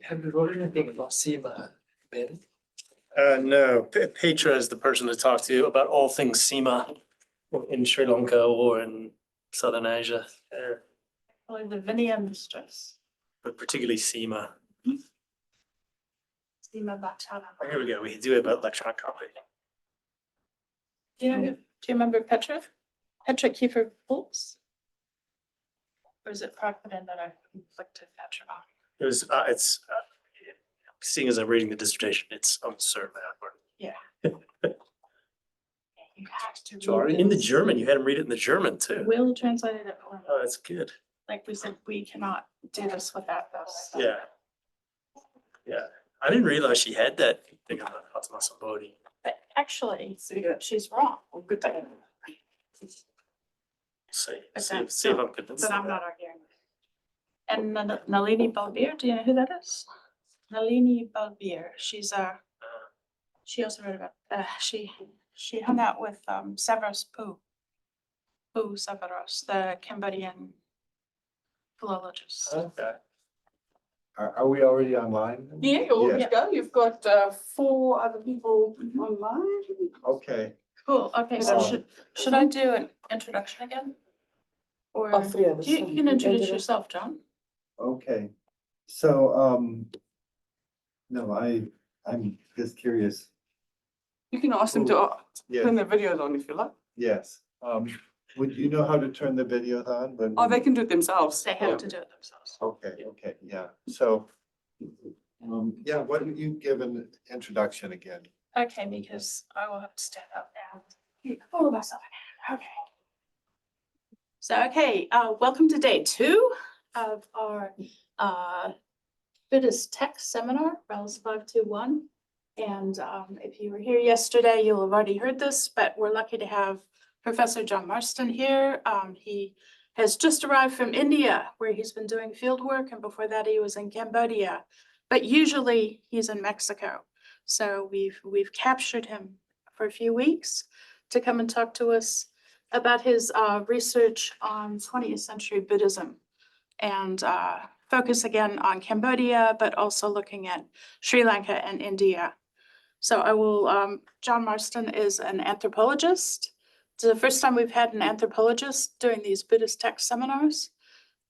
Have you wrote anything about Sīmā, Ben? No, Petra is the person to talk to about all things Sīmā in Sri Lanka or in Southern Asia, Probably the Vinaya mistress. but particularly Sīmā. Sīmā Bachana. Here we go. We do have electronic copy. Do you remember Petra? Petra Kiefer Pulse? Or is it Prakvin that I inflicted Petra on? It was, seeing as I'm reading the dissertation, it's uncertain. Yeah. You have to. Sorry, in the German, you had him read it in the German too. Will translated it for me. Oh, that's good. Like we said, we cannot do this without this. Yeah. Yeah, I didn't realize she had that thing about Atma Bodhi. But actually, she's wrong. Well, good thing. See But if that's I'm still- convinced. But of I'm that. not arguing. And Nalini Balbir, do you know who that is? Nalini Balbir, she also wrote about, she hung out with Severus Pu Severus, the Cambodian philologist. Okay. Are we already online? Yeah, you're all good Yeah. to go. You've got 4 other people online. Okay, Cool, okay, so Um, should I do an introduction again? Or Oh, 3 others. you can introduce yourself, John. okay. So, no, I'm just curious. You can ask them to Yeah, turn their videos on if you like. yes. Would you know how to turn the videos on? Oh, they can do it themselves. They have to do it themselves. Okay, okay, yeah. So, yeah, why don't you give an introduction again? Okay, because I will have to stand up and all of myself. Okay. So, okay, welcome to day 2 of our Buddhist text seminar, RELS 521. And if you were here yesterday, you'll have already heard this, but we're lucky to have Professor John Marston here. He has just arrived from India, where he's been doing field work, and before that he was in Cambodia. But usually he's in Mexico. So we've captured him for a few weeks to come and talk to us about his research on 20th century Buddhism and focus again on Cambodia, but also looking at Sri Lanka and India. So I will, John Marston is an anthropologist. It's the first time we've had an anthropologist doing these Buddhist text seminars.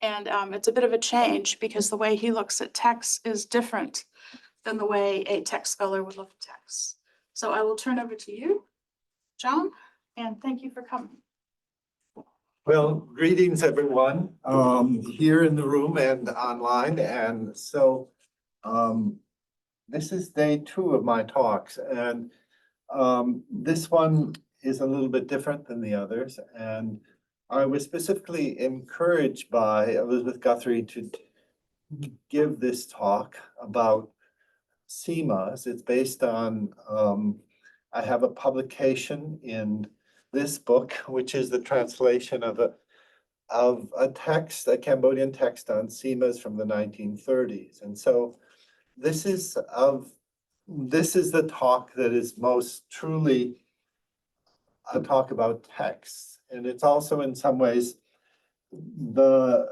And it's a bit of a change because the way he looks at texts is different than the way a text scholar would look at texts. So I will turn over to you, John, and thank you for coming. Well, greetings, everyone, here in the room and online. And so, this is day 2 of my talks, and this one is a little bit different than the others. And I was specifically encouraged by Elizabeth Guthrie to give this talk about Sīmās. It's based on, I have a publication in this book, which is the translation of a text, a Cambodian text on Sīmās from the 1930s. And so this is the talk that is most truly a talk about texts. And it's also in some ways the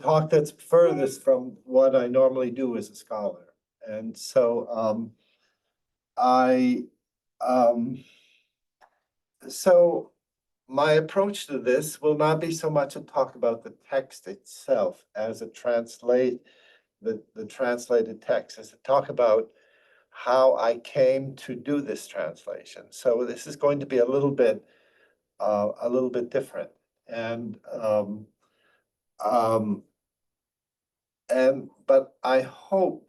talk that's furthest from what I normally do as a scholar. And so so my approach to this will not be so much a talk about the text itself as a the translated text, as a talk about how I came to do this translation. So this is going to be a little bit different. But I hope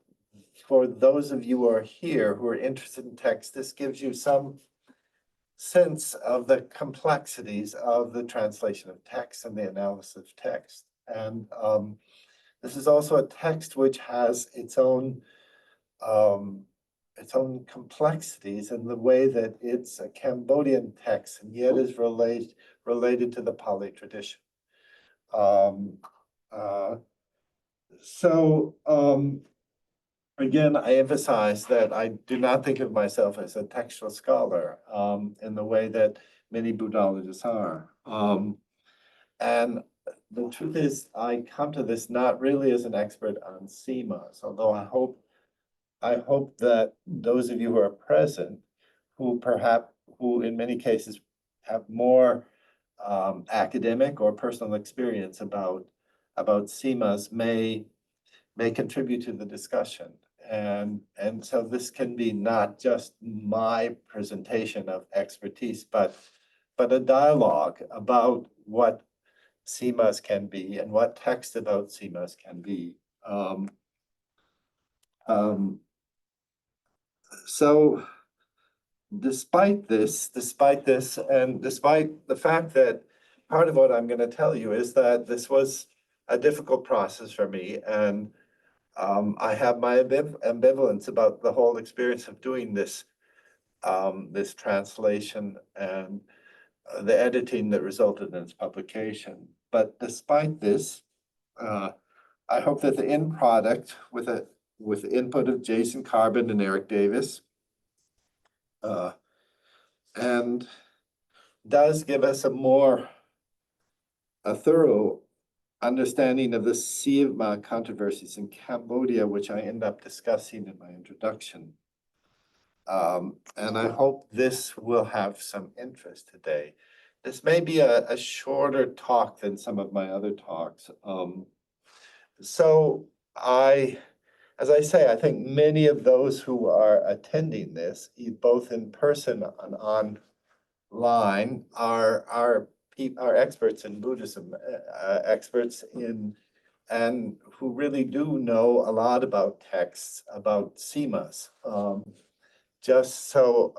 for those of you who are here who are interested in text, this gives you some sense of the complexities of the translation of text and the analysis of text. And this is also a text which has its own complexities in the way that it's a Cambodian text and yet is related to the Pali tradition. Again, I emphasize that I do not think of myself as a textual scholar in the way that many Buddhologists are. And the truth is, I come to this not really as an expert on Sīmās, although I hope that those of you who are present, who in many cases have more academic or personal experience about Sīmās may contribute to the discussion. And so this can be not just my presentation of expertise, but a dialogue about what Sīmās can be and what text about Sīmās can be. So despite this, and despite the fact that part of what I'm going to tell you is that this was a difficult process for me, and I have my ambivalence about the whole experience of doing this, this translation and the editing that resulted in its publication. But despite this, I hope that the end product, with the input of Jason Carbon and Eric Davis, and does give us a thorough understanding of the Sīmā controversies in Cambodia, which I end up discussing in my introduction. And I hope this will have some interest today. This may be a shorter talk than some of my other talks. So as I say, I think many of those who are attending this, both in person and online, are experts in Buddhism, and who really do know a lot about texts, about Sīmās. Just so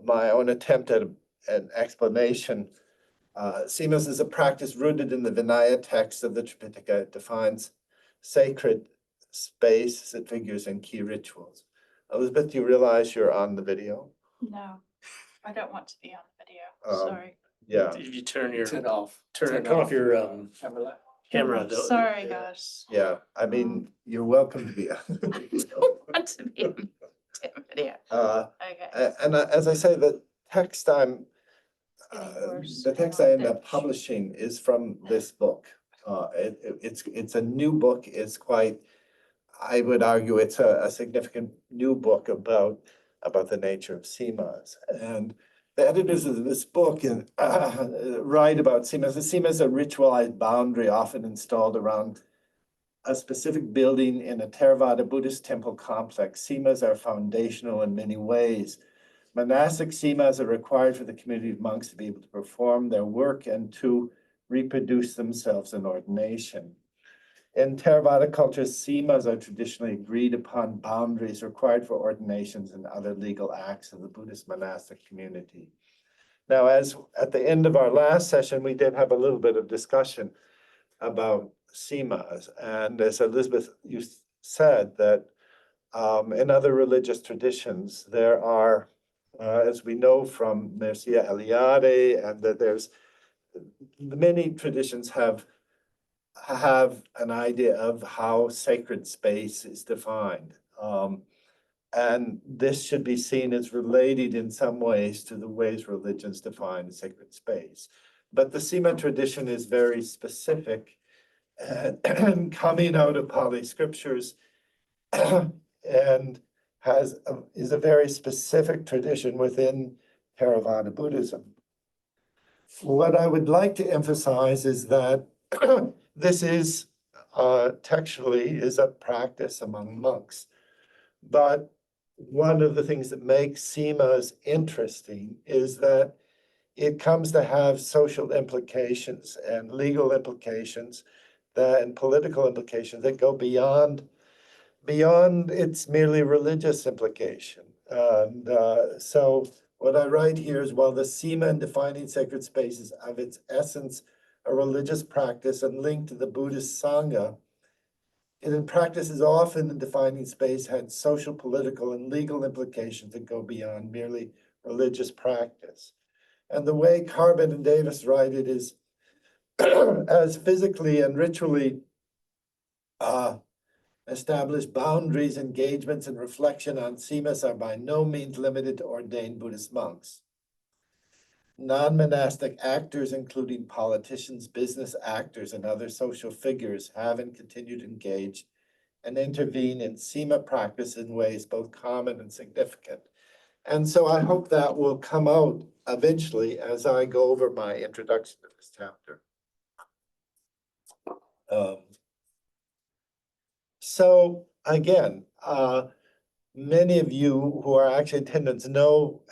my own attempt at an explanation, Sīmās is a practice rooted in the Vinaya text of the Tripitaka. It defines sacred space as it figures in key rituals. Elizabeth, do you realize you're on the video? No, I don't want to be on the video, sorry. Yeah, If you turn off your camera. though. Sorry, guys. yeah. I mean, you're welcome to be on the I video. don't want to be on the video. Okay. And as I say, the text getting worse. the text I end up publishing is from this book. It's a new book. It's quite, I would argue, it's a significant new book about the nature of Sīmās. And the editors of this book write about Sīmās. The Sīmā is a ritualized boundary often installed around a specific building in a Theravada Buddhist temple complex. Sīmās are foundational in many ways. Monastic Sīmās are required for the community of monks to be able to perform their work and to reproduce themselves in ordination. In Theravada cultures, Sīmās are traditionally agreed upon boundaries required for ordinations and other legal acts of the Buddhist monastic community. Now, as at the end of our last session, we did have a little bit of discussion about Sīmās. And as Elizabeth, you said that in other religious traditions, there are, as we know from Mircea Eliade, and that there's many traditions have an idea of how sacred space is defined. And this should be seen as related in some ways to the ways religions define sacred space. But the Sīmā tradition is very specific and coming out of Pali scriptures and is a very specific tradition within Theravada Buddhism. What I would like to emphasize is that this is textually is a practice among monks. But one of the things that makes Sīmās interesting is that it comes to have social implications and legal implications and political implications that go beyond its merely religious implication. And so what I write here is, while the Sīmā in defining sacred spaces of its essence a religious practice and linked to the Buddhist Sangha, it in practice is often in defining space had social, political, and legal implications that go beyond merely religious practice. And the way Carbon and Davis write it is as physically and ritually established boundaries, engagements, and reflection on Sīmās are by no means limited to ordained Buddhist monks. non-monastic actors, including politicians, business actors, and other social figures, have and continue to engage and intervene in Sīmā practice in ways both common and significant. And so I hope that will come out eventually as I go over my introduction to this chapter. So again, many of you who are actually attendants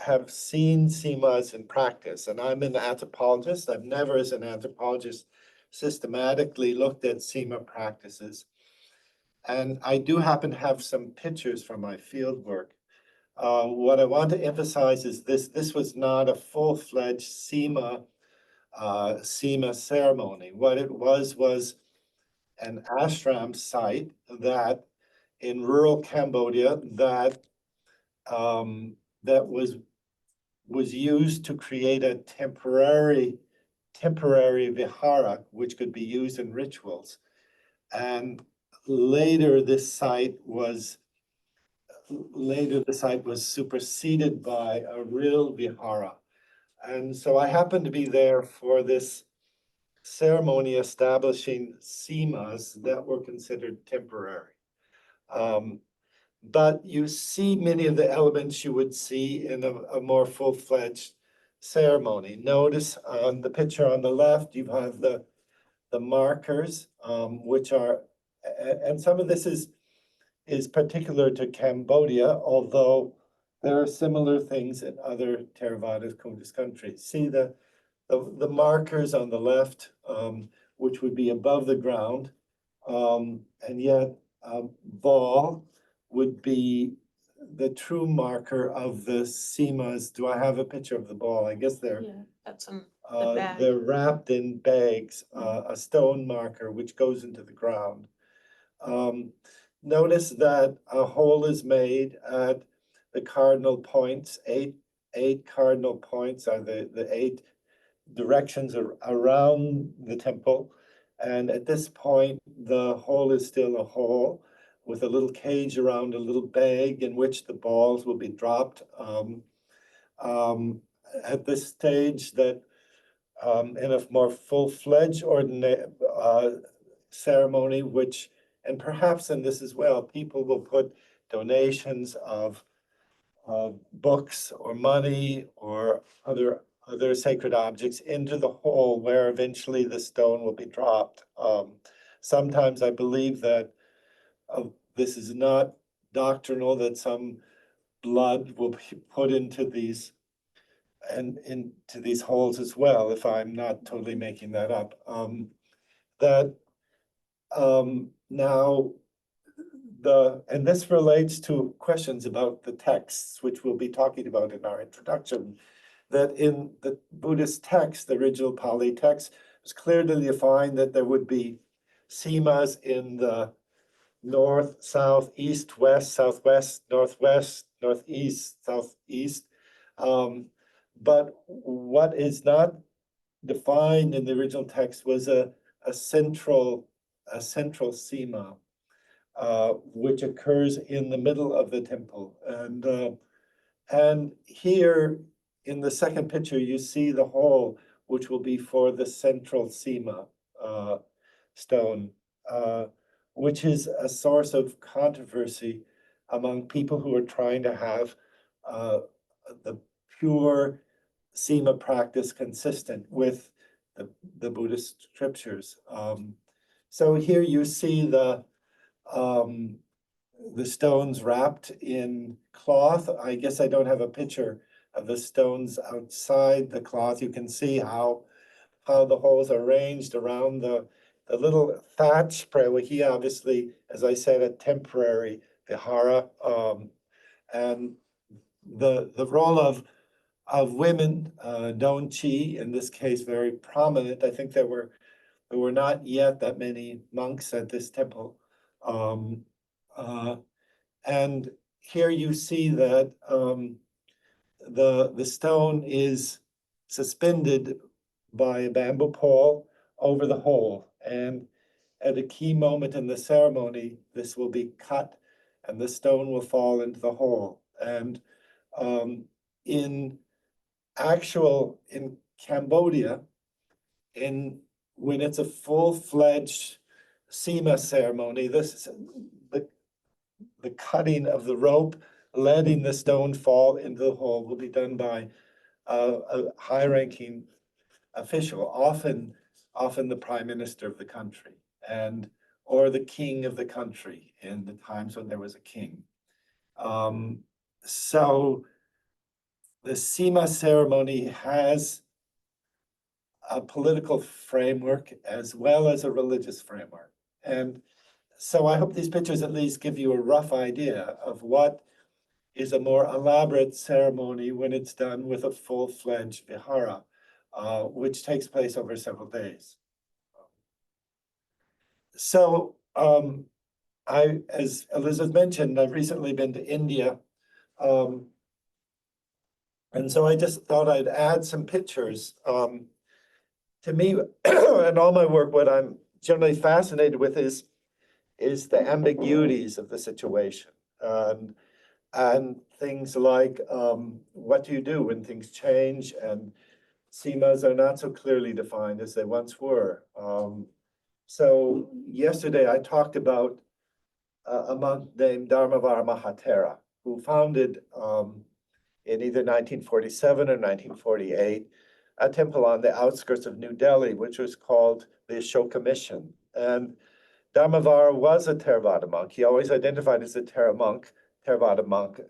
have seen Sīmās in practice, and I'm an anthropologist. I've never, as an anthropologist, systematically looked at Sīmā practices. And I do happen to have some pictures from my field work. What I want to emphasize is this was not a full-fledged Sīmā ceremony. What it was an ashram site that in rural Cambodia that was used to create a temporary vihara, which could be used in rituals. And later the site was superseded by a real vihara. And so I happened to be there for this ceremony establishing Sīmās that were considered temporary. But you see many of the elements you would see in a more full-fledged ceremony. Notice on the picture on the left, you have the markers, which are, and some of this is particular to Cambodia, although there are similar things in other Theravada Buddhist countries. See the markers on the left, which would be above the ground, and yet ball would be the true marker of the Sīmās. Do I have a picture of the ball? I guess they're That's they're wrapped in bags, a stone marker which goes into the ground. Notice that a hole is made at the cardinal points. Eight cardinal points are the 8 directions around the temple. And at this point, the hole is still a hole with a little cage around a little bag in which the balls will be dropped. At this stage, that in a more full-fledged ceremony, and perhaps in this as well, people will put donations of books or money or other sacred objects into the hole where eventually the stone will be dropped. Sometimes I believe that this is not doctrinal, that some blood will be put into these holes as well, if I'm not totally making that up. And this relates to questions about the texts, which we'll be talking about in our introduction, that in the Buddhist text, the original Pali text, it's clearly defined that there would be Sīmās in the north, south, east, west, southwest, northwest, northeast, southeast. But what is not defined in the original text was a central Sīmā, which occurs in the middle of the temple. And here in the second picture, you see the hole, which will be for the central Sīmā stone, which is a source of controversy among people who are trying to have the pure Sīmā practice consistent with the Buddhist scriptures. So here you see the stones wrapped in cloth. I guess I don't have a picture of the stones outside the cloth. You can see how the holes are arranged around the little thatch prawahi, obviously, as I said, a temporary vihara. And the role of women, donchi, in this case, very prominent. I think there were not yet that many monks at this temple. And here you see that the stone is suspended by a bamboo pole over the hole. And at a key moment in the ceremony, this will be cut and the stone will fall into the hole. And in actual in Cambodia, when it's a full-fledged Sīmās ceremony, this is the cutting of the rope, letting the stone fall into the hole will be done by a high-ranking official, often the prime minister of the country, or the king of the country in the times when there was a king. So the Sīmās ceremony has a political framework as well as a religious framework. And so I hope these pictures at least give you a rough idea of what is a more elaborate ceremony when it's done with a full-fledged vihara, which takes place over several days. So as Elizabeth mentioned, I've recently been to India. And so I just thought I'd add some pictures. To me, in all my work, what I'm generally fascinated with is the ambiguities of the situation. And things like, what do you do when things change and Sīmās are not so clearly defined as they once were. So yesterday I talked about a monk named Dharmavara Mahatera, who founded in either 1947 or 1948, a temple on the outskirts of New Delhi, which was called the Ashoka Mission. And Dharmavara was a Theravada monk. He always identified as a Theravada monk,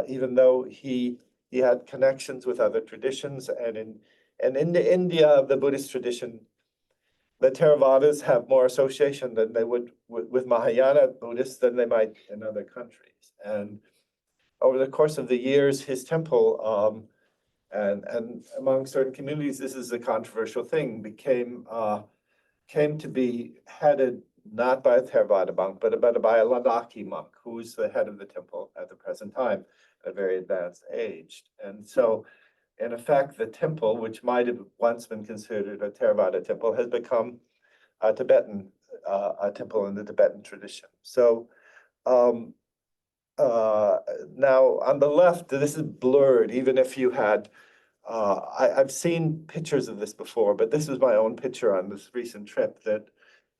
even though he had connections with other traditions. And in India, the Buddhist tradition, the Theravadas have more association than they would with Mahayana Buddhists than they might in other countries. And over the course of the years, his temple, and among certain communities, this is a controversial thing, came to be headed not by a Theravada monk, but by a Ladakhi monk, who is the head of the temple at the present time, at a very advanced age. And so, in effect, the temple, which might have once been considered a Theravada temple, has become a Tibetan, a temple in the Tibetan tradition. So now on the left, this is blurred, even if you had, I've seen pictures of this before, but this was my own picture on this recent trip, that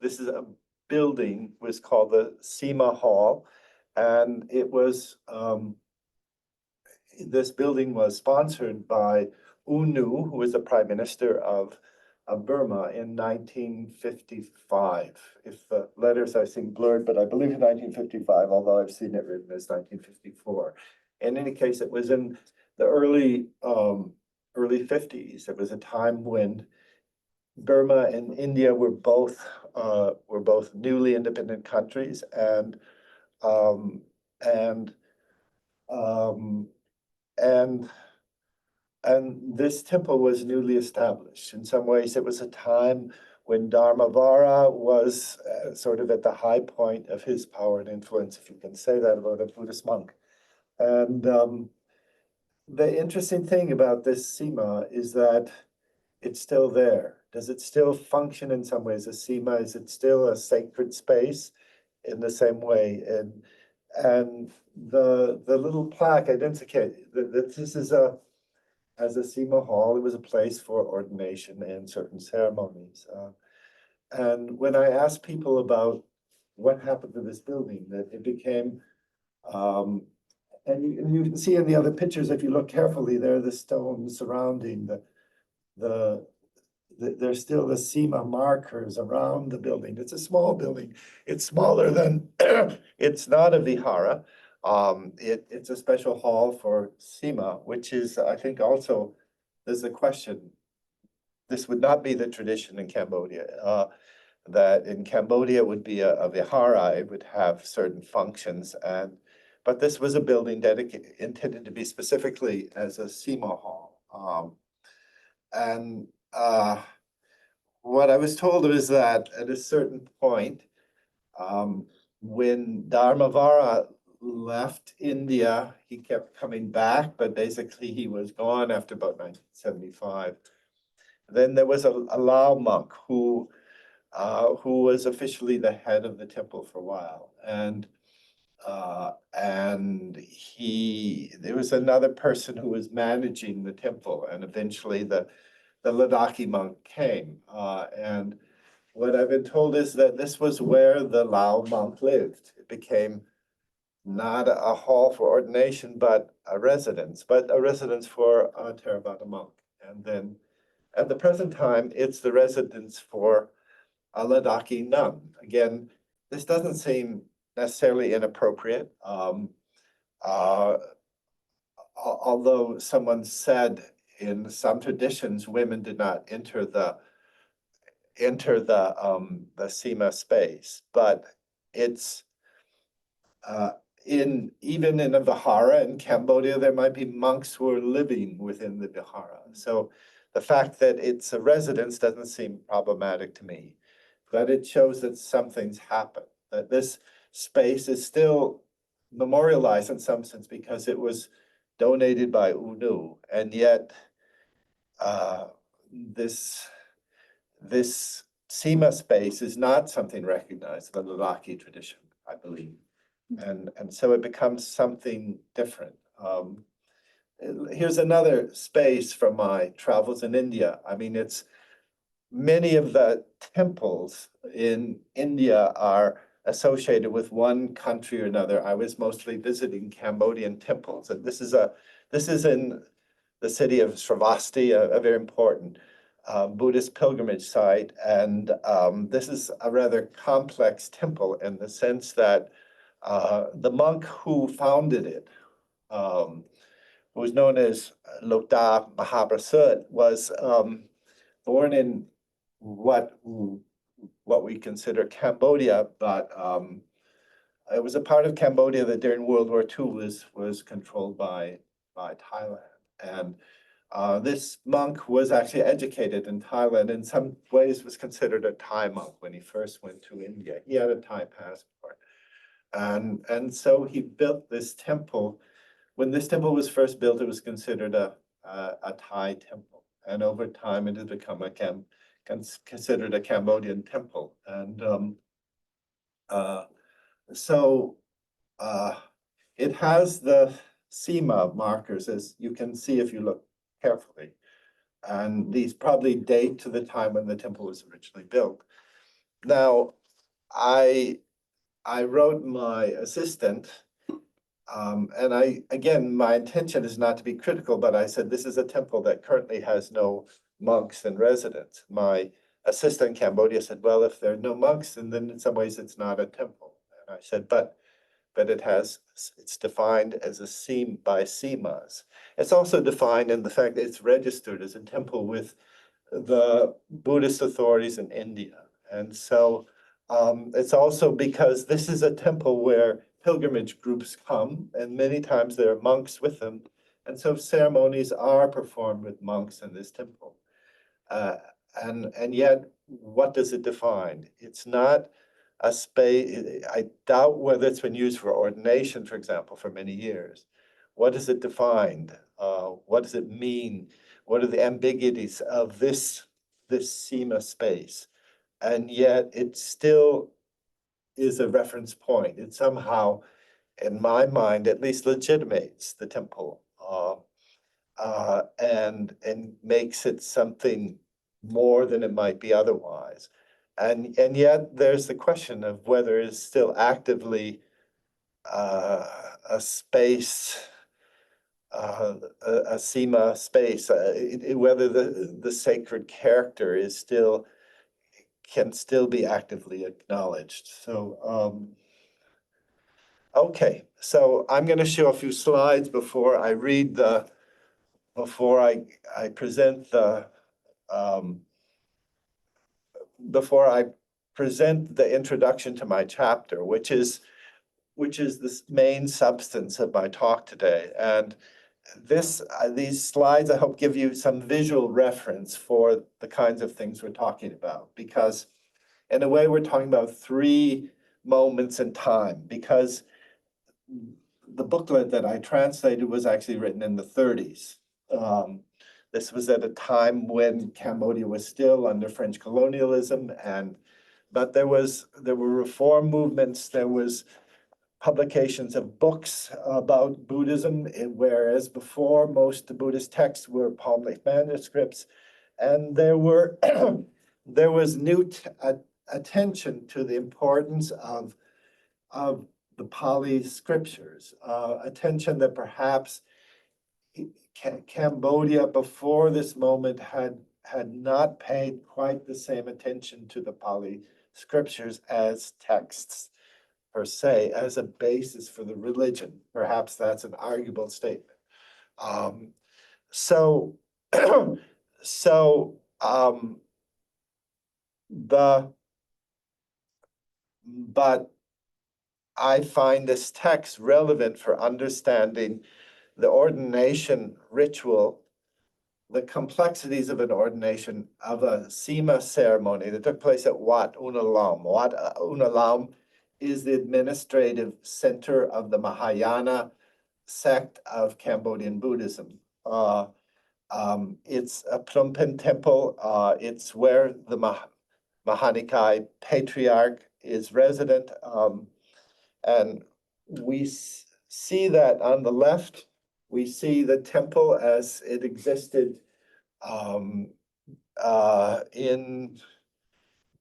this is a building, was called the Sīmā Hall, and it was, this building was sponsored by U Nu, who was the prime minister of Burma in 1955. If the letters I seem blurred, but I believe in 1955, although I've seen it written as 1954. In any case, it was in the early 50s. It was a time when Burma and India were both newly independent countries, and this temple was newly established. In some ways, it was a time when Dharmavara was sort of at the high point of his power and influence, if you can say that about a Buddhist monk. And the interesting thing about this Sīmā is that it's still there. Does it still function in some ways as Sīmā? Is it still a sacred space in the same way? And the little plaque identifies that this is as a Sīmā hall, it was a place for ordination and certain ceremonies. And when I asked people about what happened to this building, that it became, and you can see in the other pictures, if you look carefully, there are the stones surrounding there's still the Sīmā markers around the building. It's a small building. It's smaller than, it's not a vihara. It's a special hall for Sīmā, which is, I think also, there's a question. This would not be the tradition in Cambodia. That in Cambodia it would be a vihara, it would have certain functions, but this was a building intended to be specifically as a Sīmā hall. What I was told was that at a certain point, when Dharmavara left India, he kept coming back, but basically he was gone after about 1975. Then there was a Lao monk who was officially the head of the temple for a while, And there was another person who was managing the temple, and eventually the Ladakhi monk came. And what I've been told is that this was where the Lao monk lived. It became not a hall for ordination, but a residence for a Theravada monk. And then at the present time, it's the residence for a Ladakhi nun. Again, this doesn't seem necessarily inappropriate. Although someone said in some traditions, women did not enter the Sīmā space, but it's even in a vihara in Cambodia, there might be monks who are living within the vihara. So the fact that it's a residence doesn't seem problematic to me, but it shows that something's happened, that this space is still memorialized in some sense because it was donated by UNU, and yet this Sīmā space is not something recognized in the Ladakhi tradition, I believe. And so it becomes something different. Here's another space from my travels in India. I mean, it's many of the temples in India are associated with one country or another. I was mostly visiting Cambodian temples, and this is in the city of Sravasti, a very important Buddhist pilgrimage site. And this is a rather complex temple in the sense that the monk who founded it, who was known as Lokta Mahaprasad, was born in what we consider Cambodia, but it was a part of Cambodia that during World War II was controlled by Thailand. And this monk was actually educated in Thailand, in some ways was considered a Thai monk when he first went to India. He had a Thai passport. And so he built this temple. When this temple was first built, it was considered a Thai temple. And over time, it has become considered a Cambodian temple. And so it has the Sīmā markers, as you can see if you look carefully. And these probably date to the time when the temple was originally built. Now, I wrote my assistant, and again, my intention is not to be critical, but I said, this is a temple that currently has no monks in residence. My assistant in Cambodia said, well, if there are no monks, then in some ways it's not a temple. And I said, but it's defined as by Sīmās. It's also defined in the fact that it's registered as a temple with the Buddhist authorities in India. And so it's also because this is a temple where pilgrimage groups come, and many times there are monks with them. And so ceremonies are performed with monks in this temple. And yet, what does it define? It's not a space. I doubt whether it's been used for ordination, for example, for many years. What does it define? What does it mean? What are the ambiguities of this Sīmā space? And yet it still is a reference point. It somehow, in my mind, at least legitimates the temple and makes it something more than it might be otherwise. And yet there's the question of whether it's still actively a space, a Sīmā space, whether the sacred character is can still be actively acknowledged. So, okay, so I'm going to show a few slides before I present the introduction to my chapter, which is the main substance of my talk today. And these slides, I hope, give you some visual reference for the kinds of things we're talking about, because in a way we're talking about three moments in time, because the booklet that I translated was actually written in the 30s. This was at a time when Cambodia was still under French colonialism, but there were reform movements, there was publications of books about Buddhism, whereas before most of the Buddhist texts were palm leaf manuscripts. And there was new attention to the importance of the Pali scriptures, attention that perhaps Cambodia before this moment had not paid quite the same attention to the Pali scriptures as texts per se, as a basis for the religion. Perhaps that's an arguable statement. But I find this text relevant for understanding the ordination ritual, the complexities of an ordination, of a Sīmā ceremony that took place at Wat Unalam. Wat Unalam is the administrative center of the Mahayana sect of Cambodian Buddhism. It's a Phnom Penh temple. It's where the Mahanikai patriarch is resident. And we see that on the left, we see the temple as it existed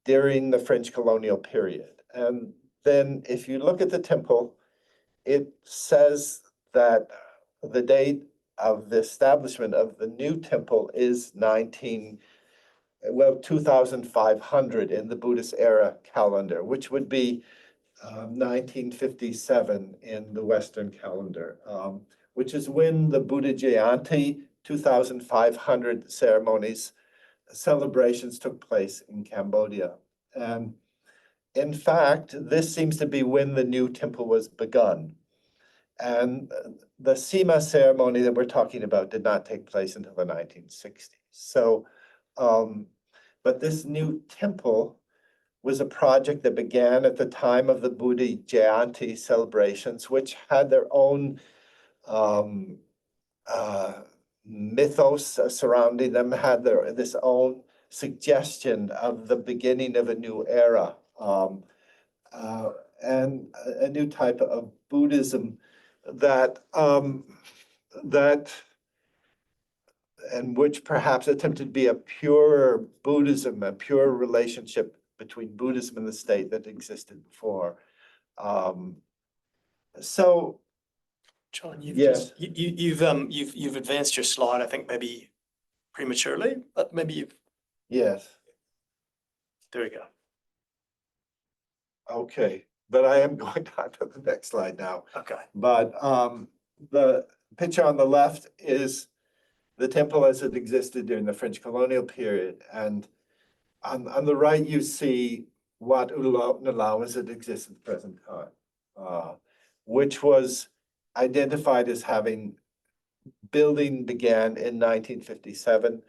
during the French colonial period. And then if you look at the temple, it says that the date of the establishment of the new temple is 2500 in the Buddhist era calendar, which would be 1957 in the Western calendar, which is when the Buddha Jayanti 2500 celebrations took place in Cambodia. And in fact, this seems to be when the new temple was begun. And the Sīmā ceremony that we're talking about did not take place until the 1960s. So, but this new temple was a project that began at the time of the Buddha Jayanti celebrations, which had their own mythos surrounding them, had this own suggestion of the beginning of a new era, and a new type of Buddhism that and which perhaps attempted to be a pure Buddhism, a pure relationship between Buddhism and the state that existed before. So, John, you've Yeah. just, you've advanced your slide, I think maybe prematurely, but maybe you've, yes, there we go. okay, but I am going on to the next slide now. Okay. But the picture on the left is the temple as it existed during the French colonial period. And on the right, you see Wat Unalam as it exists at the present time, which was identified as having building began in 1957,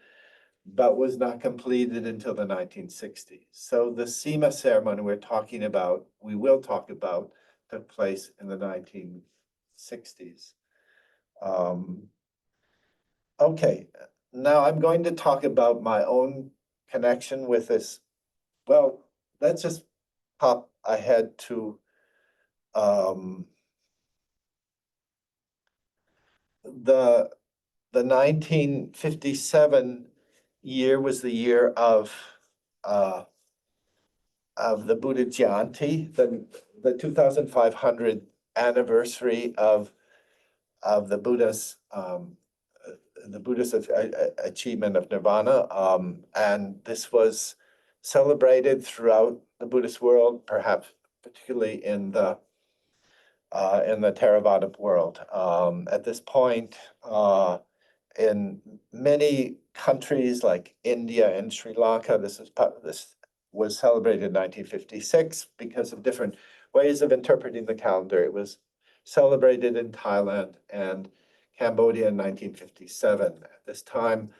but was not completed until the 1960s. So the Sīmā ceremony we will talk about, took place in the 1960s. Okay, now I'm going to talk about my own connection with this. Well, let's just hop ahead to the 1957 year was the year of the Buddha Jayanti, the 2500 anniversary of the Buddha's achievement of nirvana, and this was celebrated throughout the Buddhist world, perhaps particularly in the Theravada world. At this point, in many countries like India and Sri Lanka, this was celebrated in 1956 because of different ways of interpreting the calendar. It was celebrated in Thailand and Cambodia in 1957. At this time,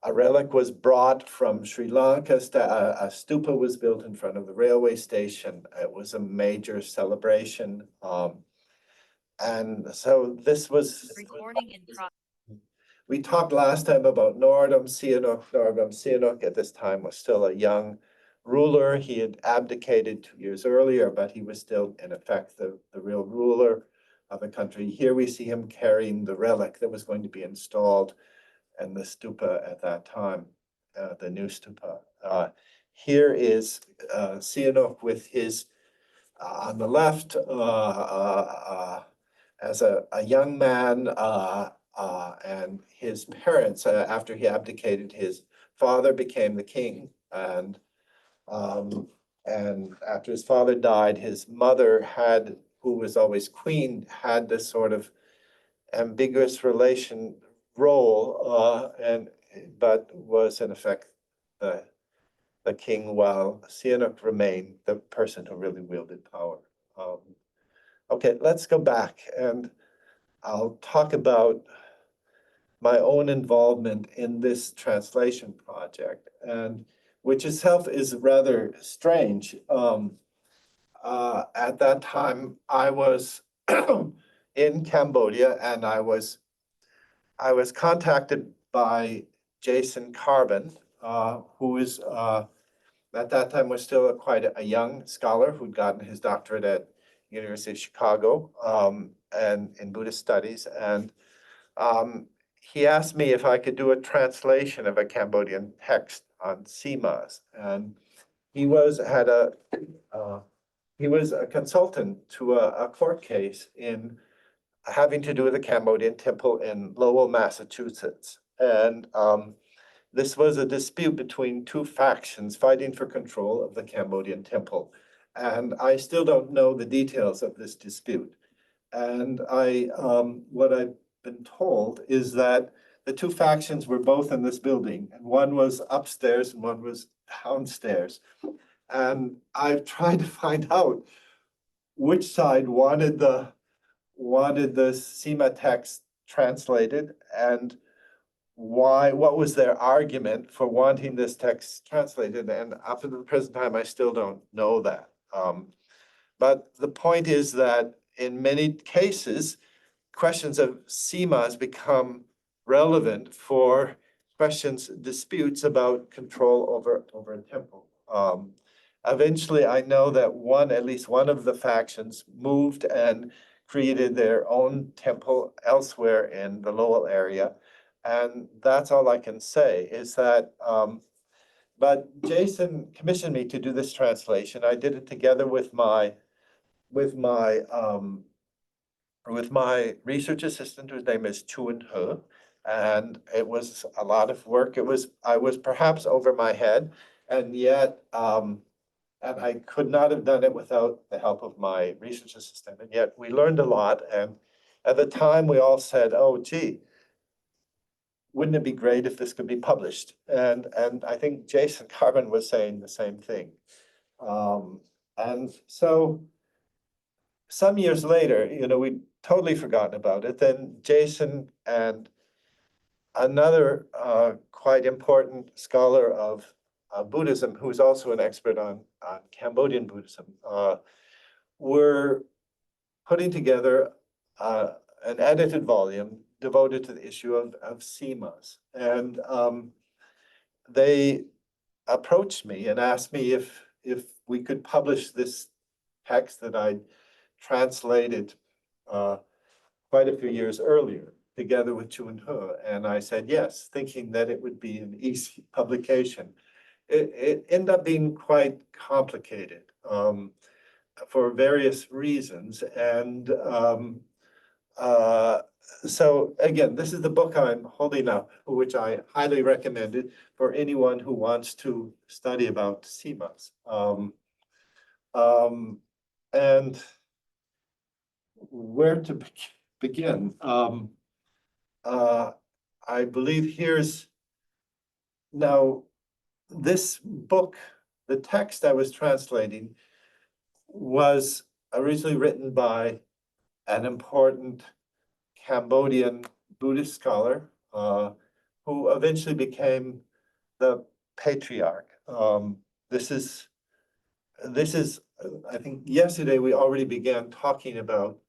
a relic was brought from Sri Lanka. A stupa was built in front of the railway station. It was a major celebration. And so this was... Recording in progress. We talked last time about Norodom Sihanouk. Norodom Sihanouk at this time was still a young ruler. He had abdicated 2 years earlier, but he was still in effect the real ruler of the country. Here we see him carrying the relic that was going to be installed in the stupa at that time, the new stupa. Here is Sihanouk with his, on the left, as a young man, and his parents, after he abdicated, his father became the king, and after his father died, his mother had, who was always queen, had this sort of ambiguous role, but was in effect the king, while Sihanouk remained the person who really wielded power. Okay, let's go back, and I'll talk about my own involvement in this translation project, and which itself is rather strange. At that time, I was in Cambodia, and I was contacted by Jason Carbon, who is at that time was still quite a young scholar who'd gotten his doctorate at University of Chicago, and in Buddhist studies, and he asked me if I could do a translation of a Cambodian text on Sīmās, and he was a consultant to a court case in having to do with a Cambodian temple in Lowell, Massachusetts, and this was a dispute between two factions fighting for control of the Cambodian temple, and I still don't know the details of this dispute. And what I've been told is that the two factions were both in this building, and one was upstairs and one was downstairs. And I've tried to find out which side wanted the Sīmā text translated, and what was their argument for wanting this text translated. And up to the present time, I still don't know that. But the point is that in many cases, questions of Sīmās become relevant for disputes about control over a temple. Eventually, I know that at least one of the factions moved and created their own temple elsewhere in the Lowell area. And that's all I can say is that, but Jason commissioned me to do this translation. I did it together with my research assistant, whose name is Chuan He, and it was a lot of work. I was perhaps over my head, and yet, and I could not have done it without the help of my research assistant. And yet, we learned a lot. And at the time, we all said, "Oh, gee, wouldn't it be great if this could be published?" And I think Jason Carbon was saying the same thing. And so, some years later, we'd totally forgotten about it. Then Jason and another quite important scholar of Buddhism, who's also an expert on Cambodian Buddhism, were putting together an edited volume devoted to the issue of Sīmās. And they approached me and asked me if we could publish this text that I translated quite a few years earlier, together with Chuan He. And I said yes, thinking that it would be an easy publication. It ended up being quite complicated for various reasons. And so again, this is the book I'm holding up, which I highly recommend it for anyone who wants to study about Sīmās. And where to begin? I believe now this book, the text I was translating, was originally written by an important Cambodian Buddhist scholar who eventually became the patriarch. This is, I think yesterday we already began talking about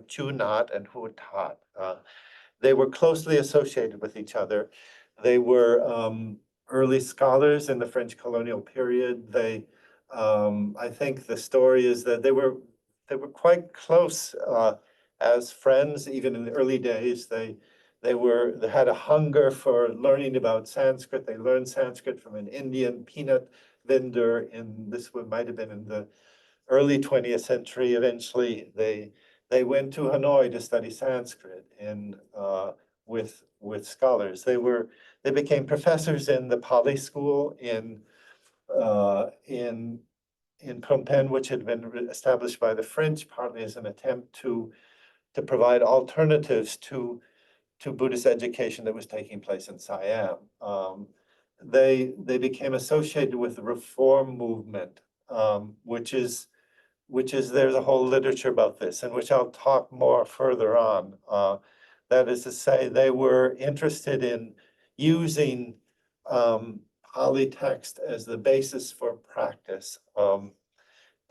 Chu Nhat and Hu That. They were closely associated with each other. They were early scholars in the French colonial period. They, I think the story is that they were quite close as friends, even in the early days. They had a hunger for learning about Sanskrit. They learned Sanskrit from an Indian peanut vendor might have been in the early 20th century. Eventually, they went to Hanoi to study Sanskrit with scholars. They became professors in the Pali school in Phnom Penh, which had been established by the French, partly as an attempt to provide alternatives to Buddhist education that was taking place in Siam. They became associated with the Reform movement, which is there's a whole literature about this, and which I'll talk more further on. That is to say, they were interested in using Pali text as the basis for practice,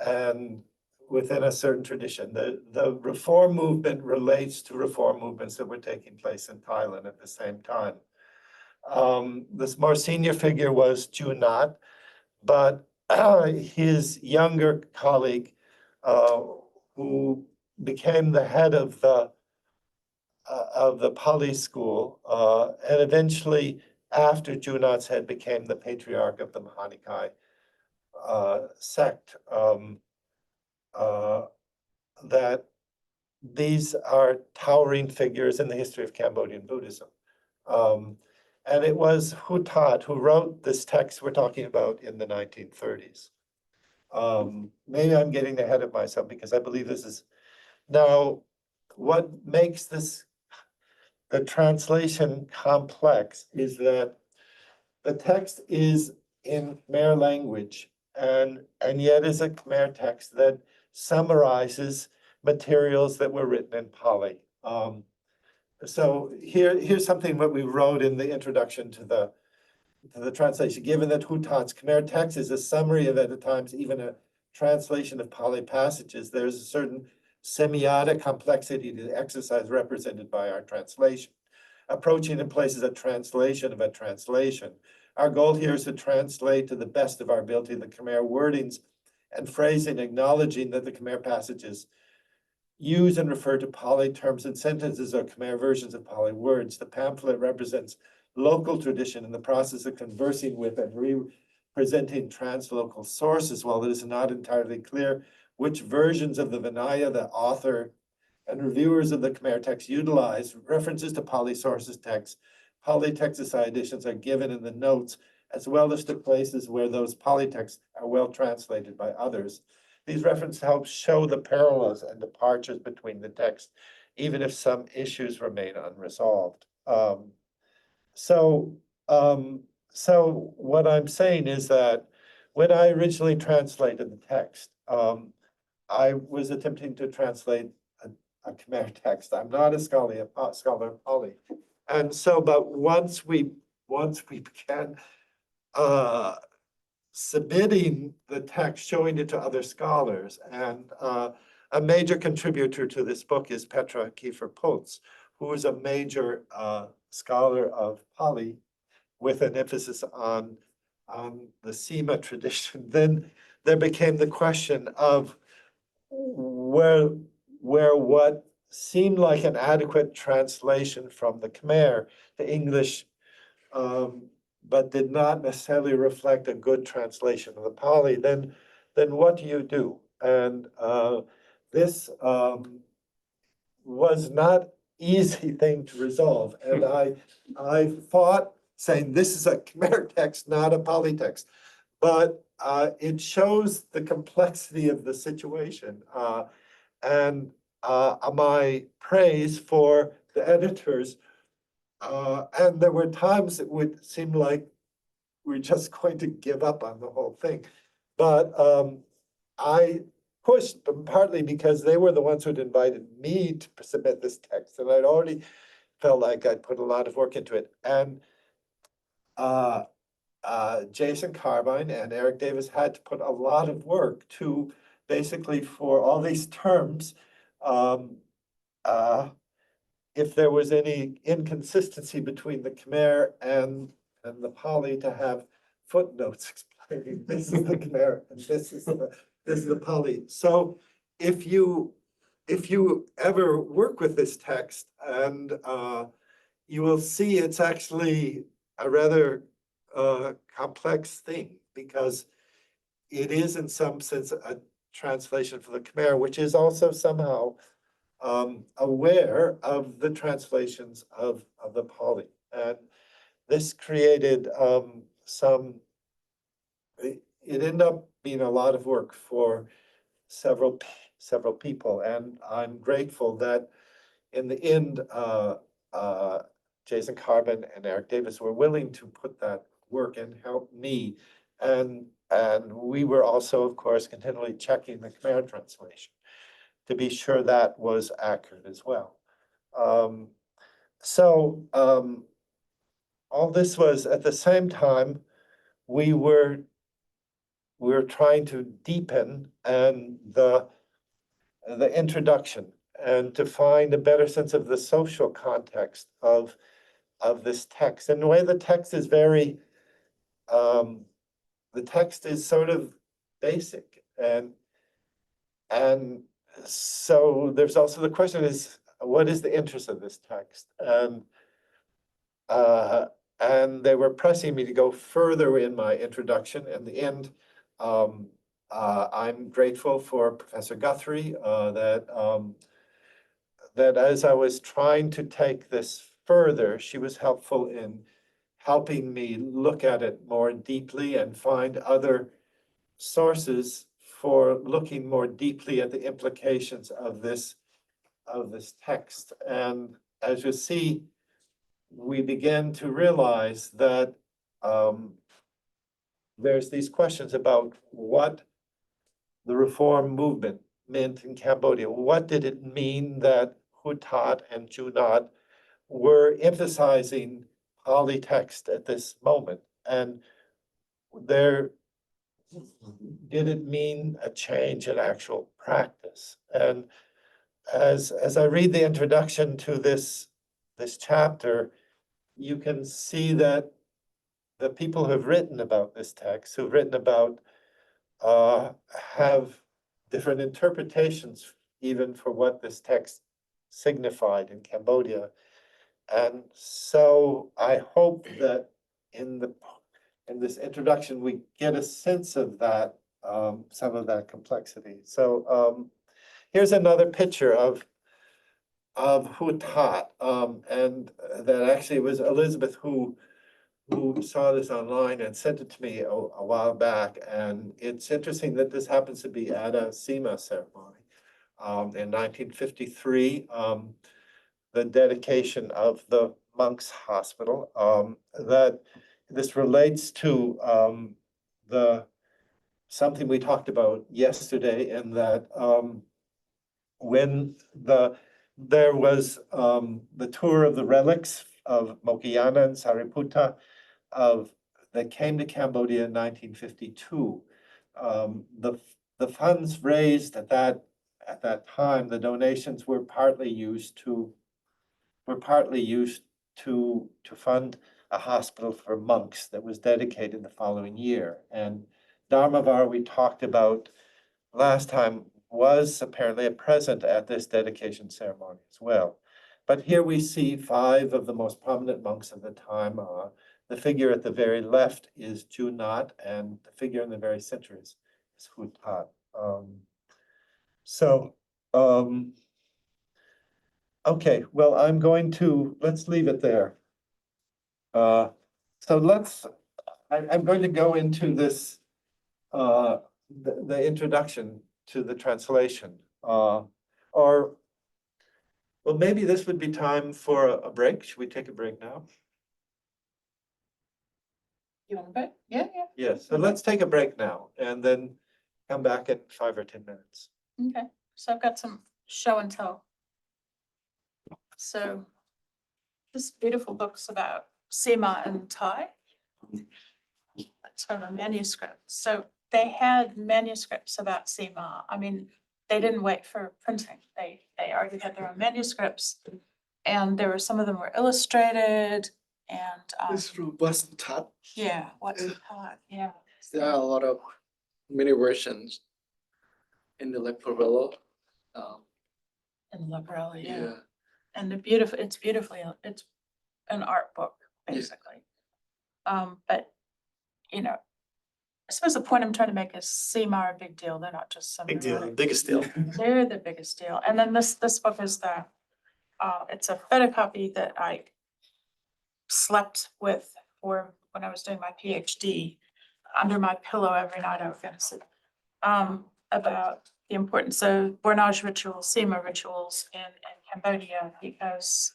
and within a certain tradition. The Reform movement relates to Reform movements that were taking place in Thailand at the same time. This more senior figure was Junat, but his younger colleague, who became the head of the Pali school, and eventually, after Junat's head, became the patriarch of the Mahanikai sect. That these are towering figures in the history of Cambodian Buddhism. And it was Hutat who wrote this text we're talking about in the 1930s. Maybe I'm getting ahead of myself because I believe this is now what makes the translation complex is that the text is in Khmer language and yet is a Khmer text that summarizes materials that were written in Pali. So here's something that we wrote in the introduction to the translation. Given that Hutat's Khmer text is a summary of, at times, even a translation of Pali passages, there's a certain semiotic complexity to the exercise represented by our translation. Approaching in places a translation of a translation. Our goal here is to translate to the best of our ability the Khmer wordings and phrasing, acknowledging that the Khmer passages use and refer to Pali terms and sentences or Khmer versions of Pali words. The pamphlet represents local tradition in the process of conversing with and representing translocal sources. While it is not entirely clear which versions of the Vinaya the author and reviewers of the Khmer text utilize, references to Pali sources text, Pali Texas editions are given in the notes, as well as to places where those Pali texts are well translated by others. These references help show the parallels and departures between the texts, even if some issues remain unresolved. So what I'm saying is that when I originally translated the text, I was attempting to translate a Khmer text. I'm not a scholar of Pali. And so, but once we began submitting the text, showing it to other scholars, and a major contributor to this book is Petra Kiefer-Pultz, who is a major scholar of Pali with an emphasis on the Sīmā tradition. Then there became the question of where what seemed like an adequate translation from the Khmer to English, but did not necessarily reflect a good translation of the Pali, then what do you do? And this was not easy thing to resolve. And I fought saying this is a Khmer text, not a Pali text. But it shows the complexity of the situation. And my praise for the editors. And there were times it would seem like we're just going to give up on the whole thing. But I pushed, partly because they were the ones who had invited me to submit this text, and I'd already felt like I'd put a lot of work into it. And Jason Carbine and Eric Davis had to put a lot of work to basically for all these terms, if there was any inconsistency between the Khmer and and the Pali to have footnotes explaining this is the Khmer and this is the Pali. So if you ever work with this text, and you will see it's actually a rather complex thing, because it is in some sense a translation for the Khmer, which is also somehow aware of the translations of the Pali. And this created it ended up being a lot of work for several people, and I'm grateful that in the end, Jason Carbon and Eric Davis were willing to put that work and help me. And we were also, of course, continually checking the Khmer translation to be sure that was accurate as well. All this was at the same time we were trying to deepen the introduction and to find a better sense of the social context of this text. And the way the text is very, the text is sort of basic, and so there's also the question is, what is the interest of this text? And they were pressing me to go further in my introduction. In the end, I'm grateful for Professor Guthrie that as I was trying to take this further, she was helpful in helping me look at it more deeply and find other sources for looking more deeply at the implications of this text. And as you see, we begin to realize that there's these questions about what the reform movement meant in Cambodia. What did it mean that Hutat and Junat were emphasizing Pali text at this moment? And did it mean a change in actual practice? And as I read the introduction to this chapter, you can see that the people who have written about this text, who've written about, have different interpretations even for what this text signified in Cambodia. And so I hope that in this introduction, we get a sense of that, some of that complexity. So here's another picture of Hutat, and that actually was Elizabeth who saw this online and sent it to me a while back. And it's interesting that this happens to be at a Sīmās ceremony. In 1953, the dedication of the monks' hospital, that this relates to something we talked about yesterday, in that when there was the tour of the relics of Mokkayana and Sariputta that came to Cambodia in 1952. The funds raised at that time, the donations were partly used to fund a hospital for monks that was dedicated the following year. And Dharmavar, we talked about last time, was apparently present at this dedication ceremony as well. But here we see 5 of the most prominent monks of the time. The figure at the very left is Junat, and the figure in the very center is Hutat. Okay, well, let's leave it there. I'm going to go into this, the introduction to the translation, well, maybe this would be time for a break. Should we take a break now? You want a break? Yeah. Yes, so let's take a break now and then come back in 5 or 10 minutes. Okay, so I've got some show and tell. So this beautiful book's about Sīmā and Thai. That's from a manuscript. So they had manuscripts about Sīmā. I mean, they didn't wait for printing. They already had their own manuscripts, and some of them were illustrated, And, This is from Western Tat. yeah, what's it called? Yeah. There are a lot of many versions in the Leporello. In Librella, yeah. Yeah. And it's beautifully, it's an art book, Yeah. basically. But, you know, I suppose the point I'm trying to make is Sīmā are a big deal. They're not just some. Big deal, erotic- biggest deal. They're the biggest deal. And then this book is it's a photocopy that I slept with for when I was doing my PhD. Under my pillow every night I was gonna sit. About the importance of Bornage rituals, Sīmā rituals in Cambodia, because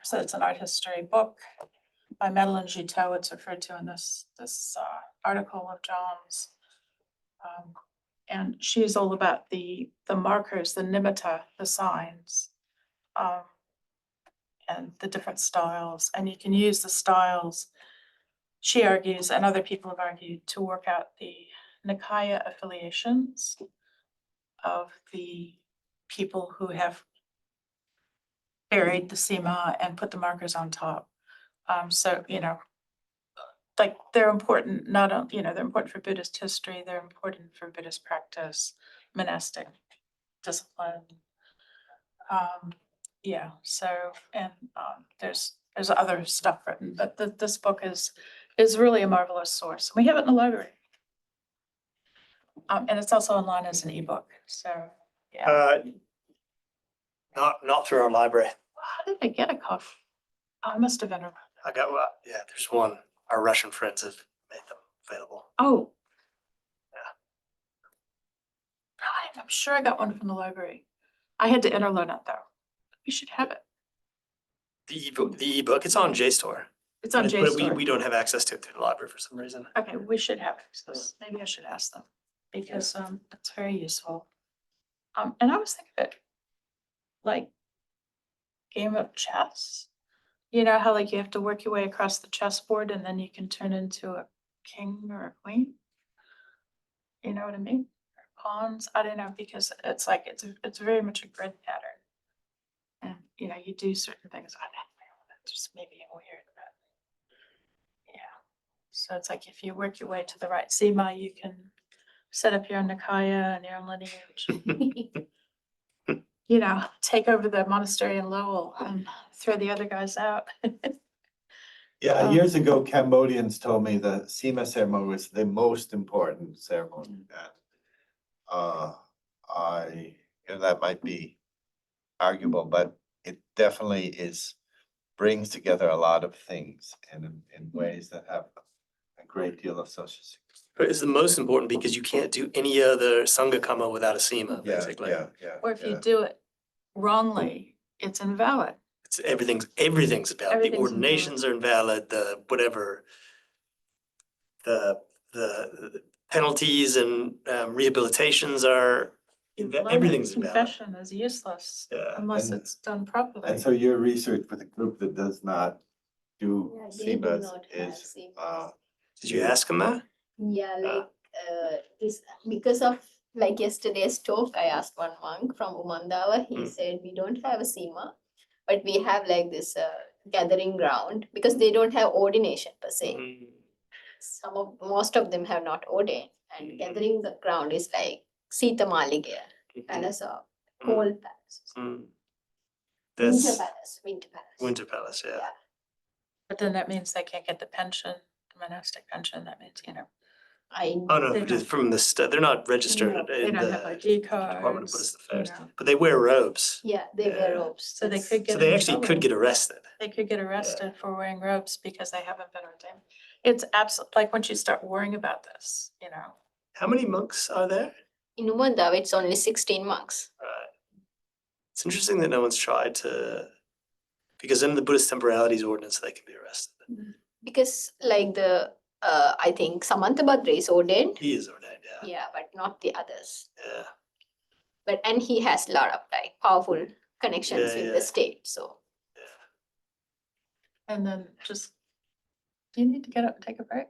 so it's an art history book by Madeline Giteau. It's referred to in this article of John's. And she's all about the markers, the nimitta, the signs, and the different styles. And you can use the styles, she argues, and other people have argued, to work out the Nikaya affiliations of the people who have buried the Sīmā and put the markers on top. So, you know, like they're important, not only, you know, they're important for Buddhist history, they're important for Buddhist practice, monastic discipline. Yeah, so, and there's other stuff written, but this book is really a marvelous source. We have it in the library. And it's also online as an ebook, so, yeah. Not through our library. How did I get a copy? I must have entered. I got, yeah, there's one. Our Russian friends have made them available. Oh. Yeah. I'm sure I got one from the library. I had to interloan it though. We should have it. The ebook, it's on JSTOR. It's on But JSTOR. we don't have access to it through the library for some reason. Okay, we should have access. Maybe I should ask them because it's very useful. And I was thinking of it like game of chess. You know how like you have to work your way across the chessboard and then you can turn into a king or a queen? You know what I mean? Or pawns, I don't know, because it's like it's very much a grid pattern. And you know, you do certain things. I don't know, that's just maybe weird, but yeah. So it's like if you work your way to the right Sīmā, you can set up your own Nikaya and your own lineage. You know, take over the monastery in Lowell and throw the other guys out. Yeah, years ago, Cambodians told me the Sīmā ceremony was the most important ceremony. And that might be arguable, but it definitely brings together a lot of things in ways that have a great deal of social security. But it's the most important because you can't do any other Sangha Kama without a Sīmā, Yeah, basically. yeah. Or if you do it wrongly, it's invalid. It's everything's invalid. The Everything's ordinations are invalid, the whatever. The penalties and rehabilitations are, everything's invalid. Confession is useless Yeah. unless And- it's done properly. And so your research with a group that does not do Yeah, they do Sīmās not have is, Sīmās. Did you ask him that? Yeah, like this because of like yesterday's talk, I asked one monk from Umandava. He said we don't have a Sīmā, but we have like this gathering ground because they don't have ordination per se. Most of them have not ordained, and gathering the ground is like Sita Maligaya, palace of cold palace, winter That's palace, winter palace. Winter Palace, yeah. Yeah. But then that means they can't get the pension, the monastic pension. That means, you know, Oh, no, They just don't. from the they're not registered No, they in don't have the ID Department of cards. Buddhist you Affairs, know. but they wear robes. Yeah, they wear Yeah. robes. So they That's- could get So they in actually could trouble. get arrested. They could get arrested for wearing robes because they haven't been ordained. It's absolute, like once you start worrying about this, you know. How many monks are there? In Umandava, it's only 16 monks. It's interesting that no one's tried to, because in the Buddhist temporalities ordinance, they can be arrested. Because like I think Samantabhadra is ordained. He is ordained, yeah. Yeah, but not the others. Yeah. And he has a lot of like powerful connections Yeah, with yeah. the state, so. And then just, do you need to get up and take a break?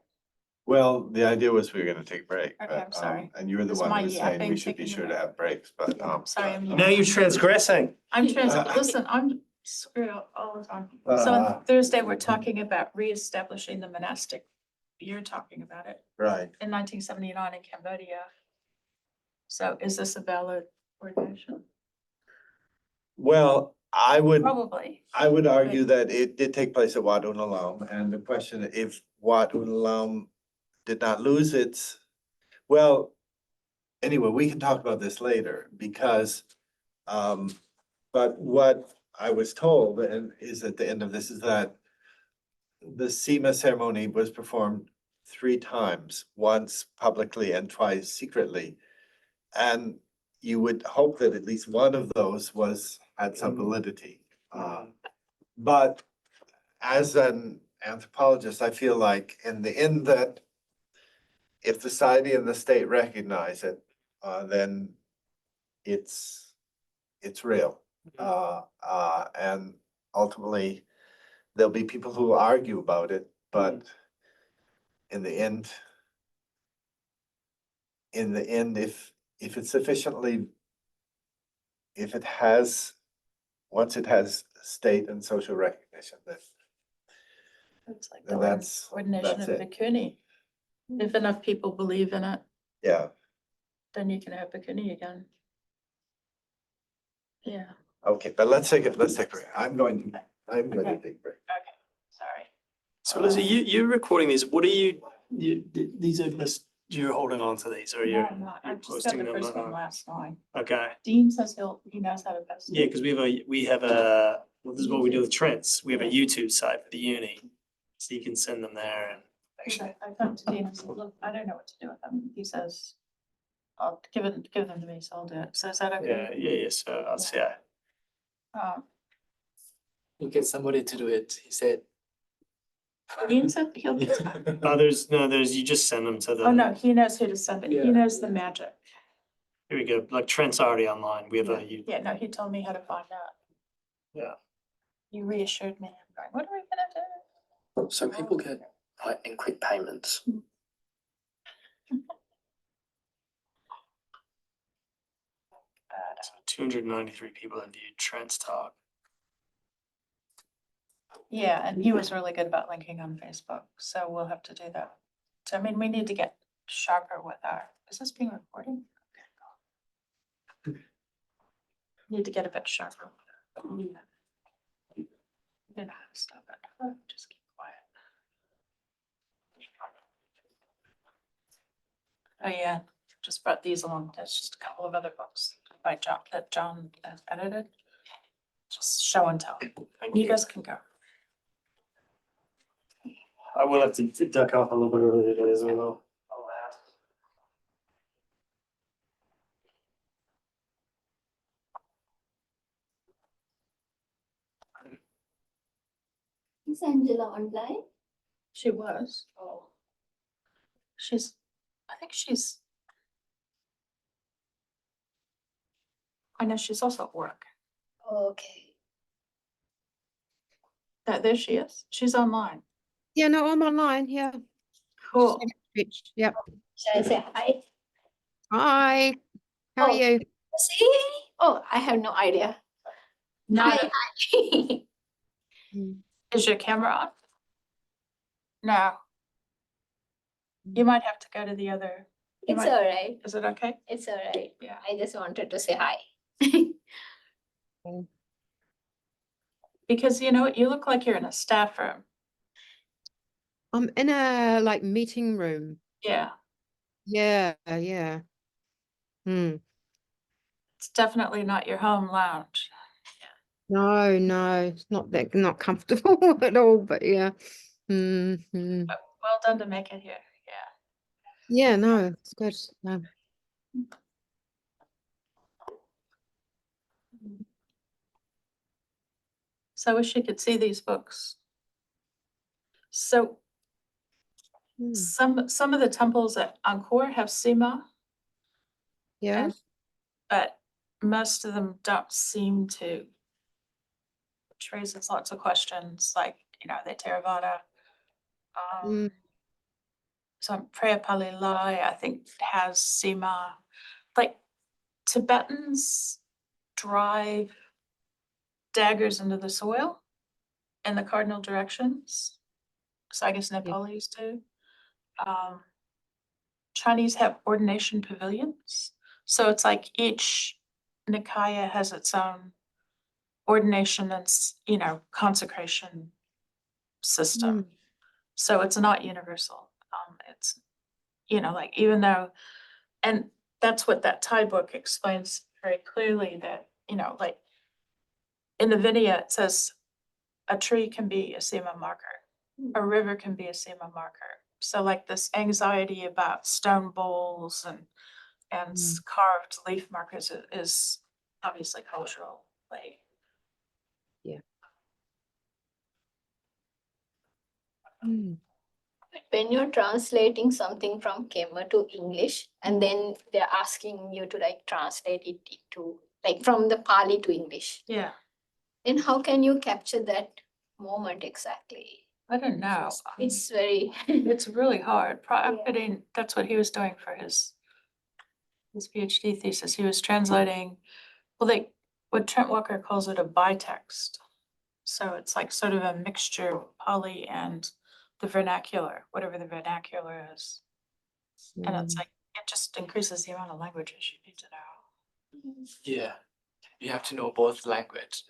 well, the idea was we were gonna take a break. Okay, but, I'm sorry. And you were the Is one my who was saying yapping we should be taking sure you to back? have breaks, but. Sorry, I'm Now you're transgressing. I'm listen, I'm Screw all the time. So Ah. on Thursday, we're talking about reestablishing the monastic. You're talking about it Right. in 1979 in Cambodia. So is this a valid ordination? Well, Probably. I would argue that it did take place at Wat Unalam, and the question if Wat Unalam did not lose its, well, anyway, we can talk about this later, because, but what I was told, and is at the end of this, is that the Sīmā ceremony was performed 3 times, once publicly and twice secretly. And you would hope that at least one of those had some validity. But as an anthropologist, I feel like in the end that if society and the state recognize it, then it's real. And ultimately, there'll be people who argue about it, but in the end, if it's sufficiently, if it has, once it has state and social recognition, then It's like the then ordination that's of it. bhikkhuni. If enough people believe in it, Yeah, then you can have bhikkhuni again. Yeah, okay, but let's take a break. I'm going to take a break. sorry. So Lizzie, you're recording these. What are these are just, you're holding on to these or No, you're I'm not. I you're just got posting the them? first one last night. Okay. Dean says he knows how to post. Yeah, because we have a, well, this is what we do with Trents. We have a YouTube site for the uni. So you can send them there and I talked to Dean and said, look, I don't know what to do with them. He says, I'll give them to me, so I'll do it. So is that yeah, okay? yeah. So that's, yeah. You get somebody to do it, he said. Dean said he'll. There's, you just send them to the. Oh, no, he knows who to send it. He Yeah. knows the magic. Here we go. Like Trent's already online. We have a, Yeah, no, he told me how to find out. Yeah. You reassured me. I'm going, what are we gonna do? So people get like in quick payments. 293 people have viewed Trent's talk. Yeah, and he was really good about linking on Facebook, so we'll have to do that. So I mean, we need to get sharper with is this being recorded? Okay. Need to get a bit sharper. You know how to stop it. Just keep quiet. Oh yeah, just brought these along. There's just a couple of other books by John that John has edited. Just show and tell. You guys can go. I will have to duck off a little bit early today as well. Is Angela online? She was. Oh. I know she's also at work. Okay. There she is. She's online. Yeah, no, I'm online. Yeah. Cool. Twitch. Yep. Shall I say hi? Hi. How are Oh. you? See? Oh, I have no idea. Now, Hi. is your camera on? No. You might have to go to the other. It's all right. Is it okay? It's all right. Yeah. I just wanted to say hi. Because you know what, you look like you're in a staff room. I'm in a meeting room. Yeah, Yeah, yeah. it's definitely not your home lounge. No, it's not comfortable at all, but yeah. Mm-hmm. But well done to make it here. Yeah. Yeah, no, it's good. No. So I wish you could see these books. So some of the temples at Angkor have Sīmā, Yeah. but most of them don't seem to. Which raises lots of questions, like, they Theravada. So Prayapali Lai, I think, has Sīmā. Like Tibetans drive daggers into the soil in the cardinal directions. So I guess Nepalese do. Chinese have ordination pavilions. So it's like each Nikaya has its own ordination and, consecration system. So it's not universal. It's, like even though, and that's what that Thai book explains very clearly that, like in the Vinaya, it says a tree can be a Sīmā marker, a river can be a Sīmā marker. So like this anxiety about stone bowls and carved leaf markers is obviously cultural. Like, When you're translating something from Khmer to English, and then they're asking you to like translate it into like from the Pali to English, yeah, then how can you capture that moment exactly? I don't know. It's very It's really hard. Yeah. I mean, that's what he was doing for his PhD thesis. He was translating, what Trent Walker calls it a bitext. So it's like sort of a mixture of Pali and the vernacular, whatever the vernacular is. And it's like, it just increases the amount of languages you need to know. Yeah, you have to know both language,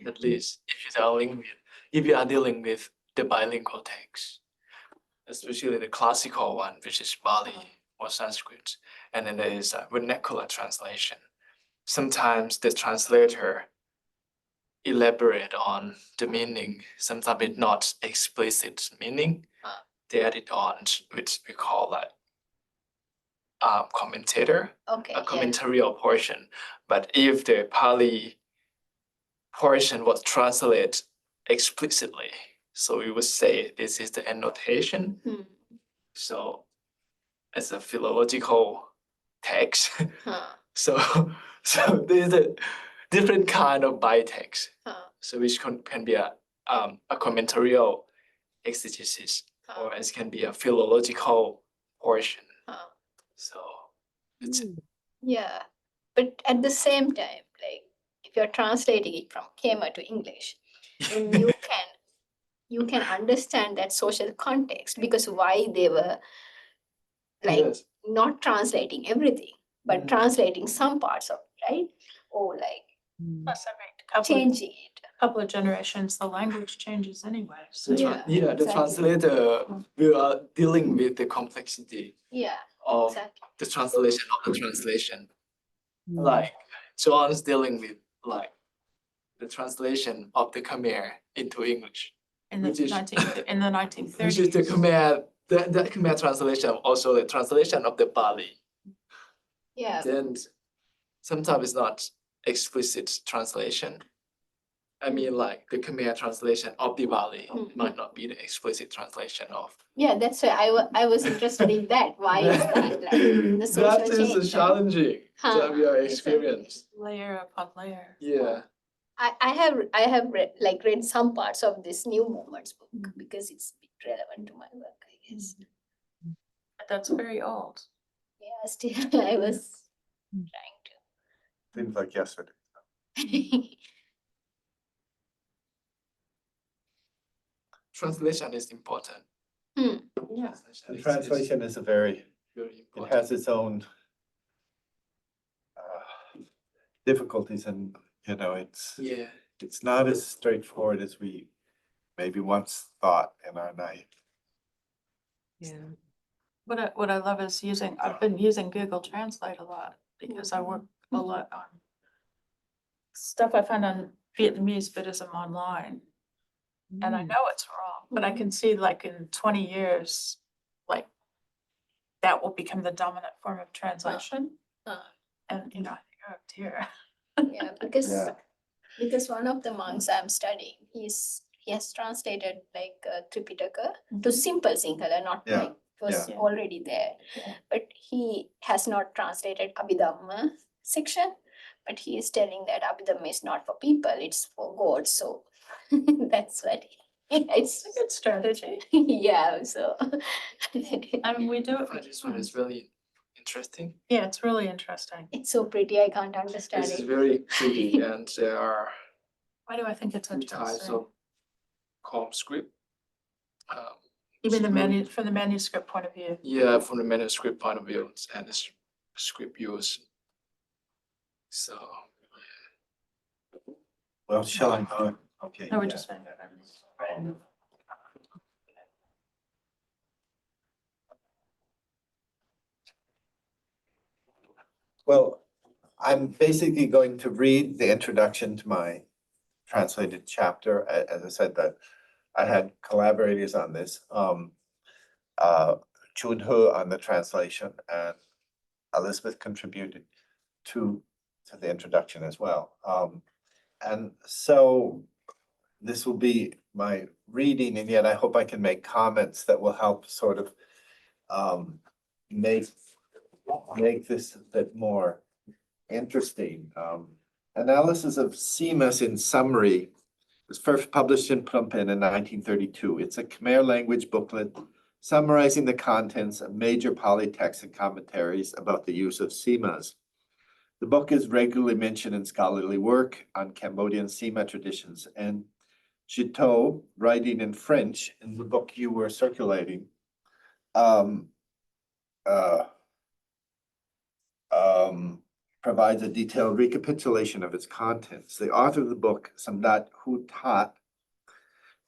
at least if you are dealing with the bilingual text, especially the classical one, which is Bali or Sanskrit, and then there is a vernacular translation. Sometimes the translator elaborate on the meaning, sometimes it's not explicit meaning. They add it on, which we call like commentator, okay. a commentarial portion. But if the Pali portion was translated explicitly, so we would say this is the annotation. So as a philological text, so there's a different kind of bitext. So which can be a commentarial exegesis, or it can be a philological portion. So it's Yeah, but at the same time, like if you're translating it from Khmer to English, then you can understand that social context, because why they were like yes. not translating everything, but translating some parts of it, right? Or like Plus, every changing it. couple of generations, the language changes anyway. So Yeah, The exactly. translator, we are dealing with the complexity Yeah, of exactly. the translation of the translation. Like John's dealing with like the translation of the Khmer into English, in the which is- 1930s. which is the Khmer, the Khmer translation, also the translation of the Bali. Yeah, Then sometimes it's not explicit translation. I mean, like the Khmer translation of the Bali might not be the explicit translation of. yeah, that's why I was interested in that. Why is that? Like the social That is change, right? challenging that we are Exactly. experiencing. Layer upon layer. Yeah. I have read some parts of this New Movements book because it's a bit relevant to my work, I guess. But that's very old. Yeah, still I was trying Seems like yesterday. to. Translation is important. Yeah. The translation is a very, very it important. has its own difficulties, and Yeah. it's not as straightforward as we maybe once thought in our night. Yeah. What I love is I've been using Google Translate a lot because I work a lot on stuff I find on Vietnamese Buddhism online. And I know it's wrong, but I can see like in 20 years, like that will become the dominant form of translation. And I think, oh dear. Yeah, because Yeah. because one of the monks I'm studying, he has translated like Tripitaka to simple Sinhala, not Yeah, like it was yeah. already there. Yeah. But he has not translated Abhidhamma section, but he is telling that Abhidhamma is not for people, it's for gods. So that's what it's It's a good strategy. yeah, so I mean, we do it. This one is really interesting. Yeah, it's really interesting. it's so pretty, I can't understand This is it. very pretty, and there are Why do I think it's two types interesting? of column script. Even the script. from the manuscript point of view. Yeah, from the manuscript point of view and the script use. So, Well, shall I? Okay. No, we're yeah. just. Well, I'm basically going to read the introduction to my translated chapter. As I said, that I had collaborators on this. Chun-Hu on the translation, and Elizabeth contributed to the introduction as well. And so this will be my reading, and yet I hope I can make comments that will help sort of make this a bit more interesting. Analysis of Sīmās in summary was first published in Phnom Penh in 1932. It's a Khmer language booklet summarizing the contents of major Pali texts and commentaries about the use of Sīmās. The book is regularly mentioned in scholarly work on Cambodian Sīmā traditions, and Giteau, writing in French in the book you were circulating, provides a detailed recapitulation of its contents. The author of the book, Samdat Hu Tat,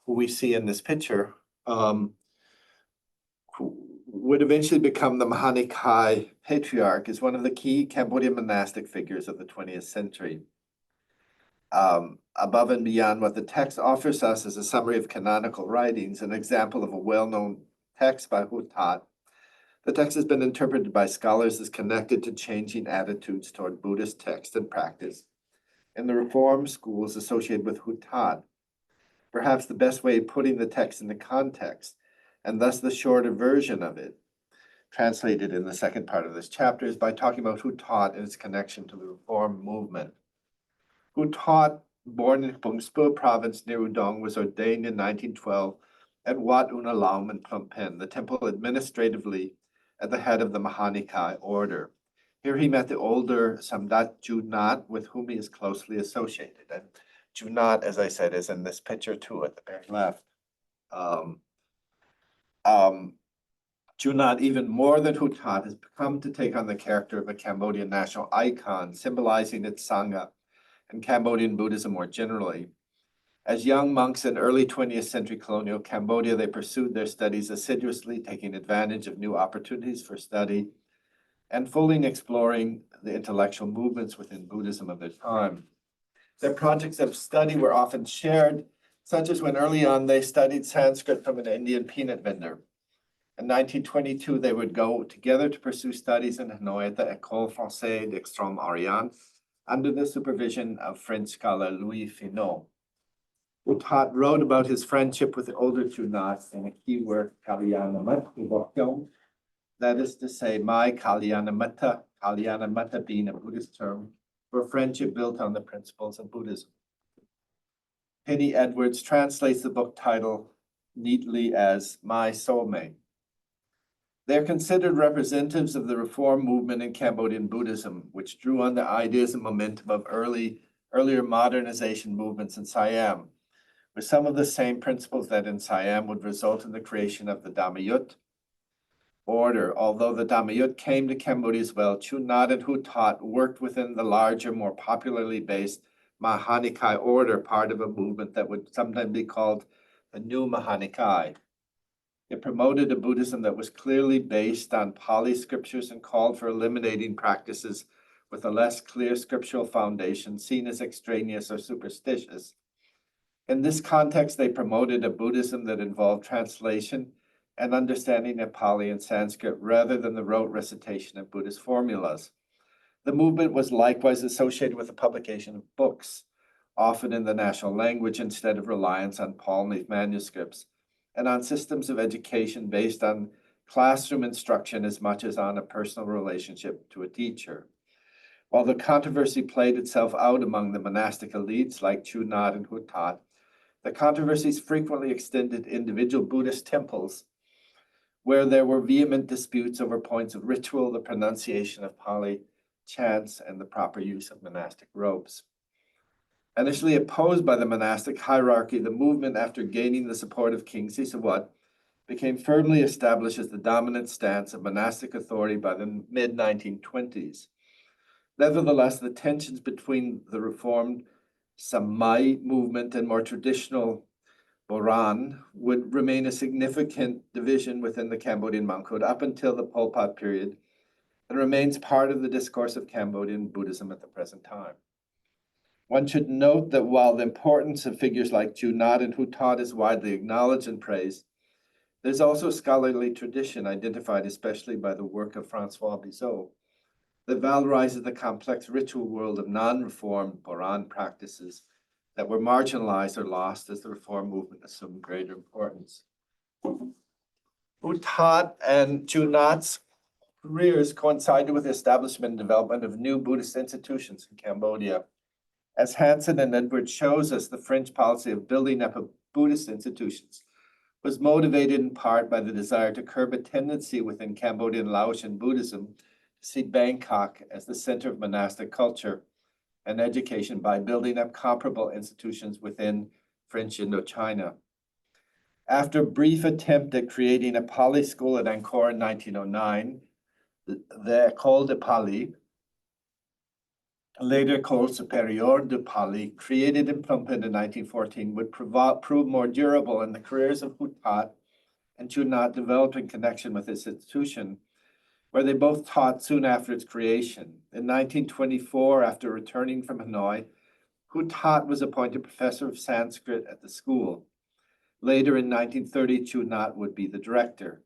who we see in this picture, who would eventually become the Mahanikai patriarch, is one of the key Cambodian monastic figures of the 20th century. Above and beyond what the text offers us as a summary of canonical writings, an example of a well-known text by Hu Tat, the text has been interpreted by scholars as connected to changing attitudes toward Buddhist text and practice in the Reform schools associated with Hu Tat. Perhaps the best way of putting the text into context, and thus the shorter version of it, translated in the second part of this chapter, is by talking about Hu Tat and its connection to the Reform movement. Hu Tat, born in Pungspur province near Udong, was ordained in 1912 at Wat Unalam in Phnom Penh, the temple administratively at the head of the Mahanikai order. Here he met the older Samdat Junat, with whom he is closely associated. And Junat, as I said, is in this picture too at the very left. Junat, even more than Hu Tat, has come to take on the character of a Cambodian national icon, symbolizing its Sangha and Cambodian Buddhism more generally. As young monks in early 20th century colonial Cambodia, they pursued their studies assiduously, taking advantage of new opportunities for study and fully exploring the intellectual movements within Buddhism of their time. Their projects of study were often shared, such as when early on they studied Sanskrit from an Indian peanut vendor. In 1922, they would go together to pursue studies in Hanoi at the École Française d'Extrême-Orient under the supervision of French scholar Louis Finot. Hu Tat wrote about his friendship with the older Junat in a key work, Kalyanamata, that is to say, my Kalyanamata being a Buddhist term for friendship built on the principles of Buddhism. Penny Edwards translates the book title neatly as My Soulmate. They're considered representatives of the Reform movement in Cambodian Buddhism, which drew on the ideas and momentum of earlier modernization movements in Siam, with some of the same principles that in Siam would result in the creation of the Dhammachai order. Although the Dhammachai came to Cambodia as well, Chunat and Hu Tat worked within the larger, more popularly based Mahanikai order, part of a movement that would sometimes be called the New Mahanikai. It promoted a Buddhism that was clearly based on Pali scriptures and called for eliminating practices with a less clear scriptural foundation, seen as extraneous or superstitious. In this context, they promoted a Buddhism that involved translation and understanding of Pali and Sanskrit rather than the rote recitation of Buddhist formulas. The movement was likewise associated with the publication of books, often in the national language instead of reliance on palm leaf manuscripts, and on systems of education based on classroom instruction as much as on a personal relationship to a teacher. While the controversy played itself out among the monastic elites like Chunat and Hu Tat, the controversies frequently extended individual Buddhist temples where there were vehement disputes over points of ritual, the pronunciation of Pali chants, and the proper use of monastic robes. Initially opposed by the monastic hierarchy, the movement, after gaining the support of King Sisawat, became firmly established as the dominant stance of monastic authority by the mid-1920s. Nevertheless, the tensions between the reformed Samai movement and more traditional Boran would remain a significant division within the Cambodian monkhood up until the Pol Pot period, and remains part of the discourse of Cambodian Buddhism at the present time. One should note that while the importance of figures like Junat and Hutat is widely acknowledged and praised, there's also scholarly tradition identified especially by the work of Francois Bizot that valorizes the complex ritual world of non-reformed Boran practices that were marginalized or lost as the reform movement assumed greater importance. Hutat and Junat's careers coincided with the establishment and development of new Buddhist institutions in Cambodia. As Hansen and Edwards shows us, the French policy of building up Buddhist institutions was motivated in part by the desire to curb a tendency within Cambodian Laotian Buddhism to see Bangkok as the center of monastic culture and education by building up comparable institutions within French Indochina. After a brief attempt at creating a Pali school at Angkor in 1909, the École de Pali, later called Superior de Pali, created in Phnom Penh in 1914, would prove more durable, and the careers of Hutat and Junat developed in connection with this institution, where they both taught soon after its creation. In 1924, after returning from Hanoi, Hutat was appointed professor of Sanskrit at the school. Later in 1930, Junat would be the director.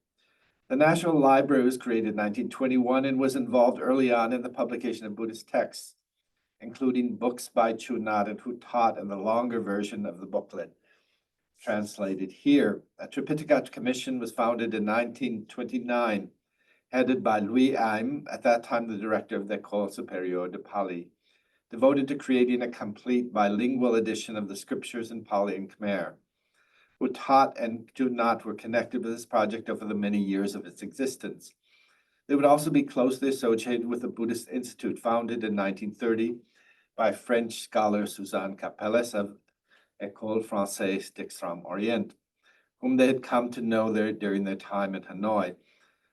The National Library was created in 1921 and was involved early on in the publication of Buddhist texts, including books by Junat and Hutat and the longer version of the booklet translated here. A Tripitaka Commission was founded in 1929, headed by Louis Aim, at that time the director of the École Supérieure de Pali, devoted to creating a complete bilingual edition of the scriptures in Pali and Khmer. Hutat and Junat were connected with this project over the many years of its existence. They would also be closely associated with the Buddhist Institute, founded in 1930 by French scholar Suzanne Capelles of École Française d'Extrême-Orient, whom they had come to know during their time in Hanoi.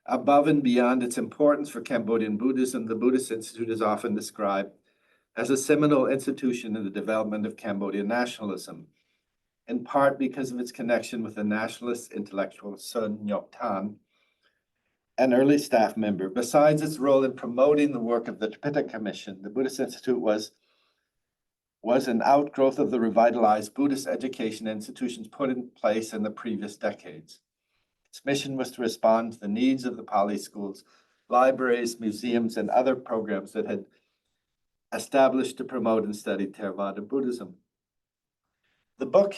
Above and beyond its importance for Cambodian Buddhism, the Buddhist Institute is often described as a seminal institution in the development of Cambodian nationalism, in part because of its connection with the nationalist intellectual Sun Nhop Thanh, an early staff member. Besides its role in promoting the work of the Tripitaka Commission, the Buddhist Institute was an outgrowth of the revitalized Buddhist education institutions put in place in the previous decades. Its mission was to respond to the needs of the Pali schools, libraries, museums, and other programs that had established to promote and study Theravada Buddhism. The book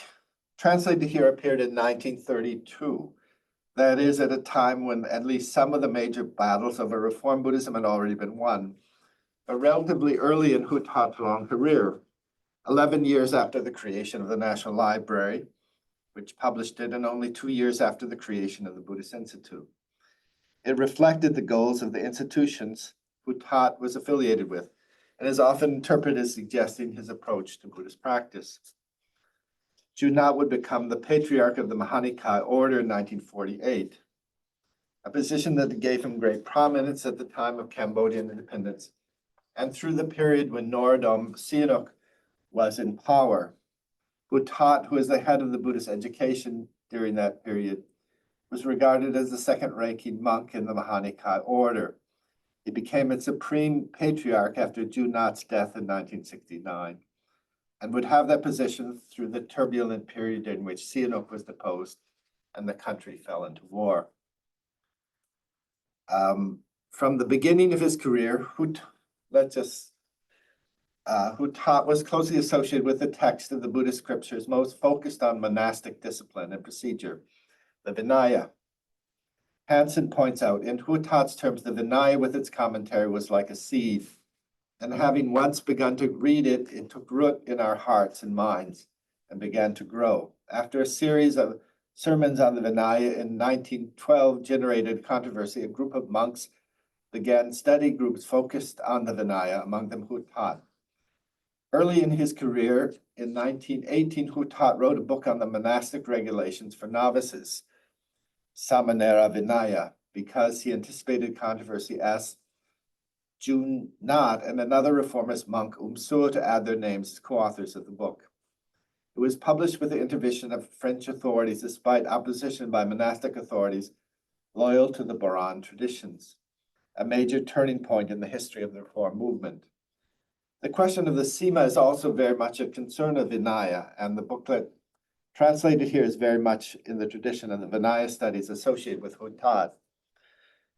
translated here appeared in 1932. That is, at a time when at least some of the major battles over Reform Buddhism had already been won, but relatively early in Hutat's long career, 11 years after the creation of the National Library, which published it, and only 2 years after the creation of the Buddhist Institute. It reflected the goals of the institutions Hutat was affiliated with, and is often interpreted as suggesting his approach to Buddhist practice. Junat would become the patriarch of the Mahanikai order in 1948, a position that gave him great prominence at the time of Cambodian independence, and through the period when Norodom Sihanouk was in power. Hutat, who is the head of the Buddhist education during that period, was regarded as the second-ranking monk in the Mahanikai order. He became its supreme patriarch after Junat's death in 1969, and would have that position through the turbulent period in which Sihanouk was deposed and the country fell into war. From the beginning of his career, Hutat was closely associated with the text of the Buddhist scriptures, most focused on monastic discipline and procedure, the Vinaya. Hansen points out, in Hutat's terms, the Vinaya with its commentary was like a seed, and having once begun to read it, it took root in our hearts and minds and began to grow. After a series of sermons on the Vinaya in 1912 generated controversy, a group of monks began study groups focused on the Vinaya, among them Hutat. Early in his career, in 1918, Hutat wrote a book on the monastic regulations for novices, Samanera Vinaya, because he anticipated controversy, asked Junat and another reformist monk, Umsur, to add their names as co-authors of the book. It was published with the intervention of French authorities despite opposition by monastic authorities loyal to the Boran traditions, a major turning point in the history of the Reform movement. The question of the Sīmā is also very much a concern of Vinaya, and the booklet translated here is very much in the tradition of the Vinaya studies associated with Hutat.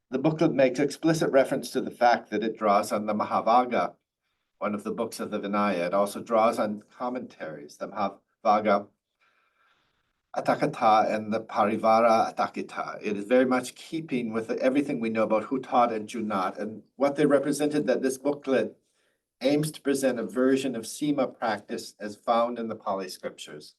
The booklet makes explicit reference to the fact that it draws on the Mahavagga, one of the books of the Vinaya. It also draws on commentaries, the Mahavagga Atakata and the Parivara Atakita. It is very much keeping with everything we know about Hutat and Junat, and what they represented, that this booklet aims to present a version of Sīmā practice as found in the Pali scriptures.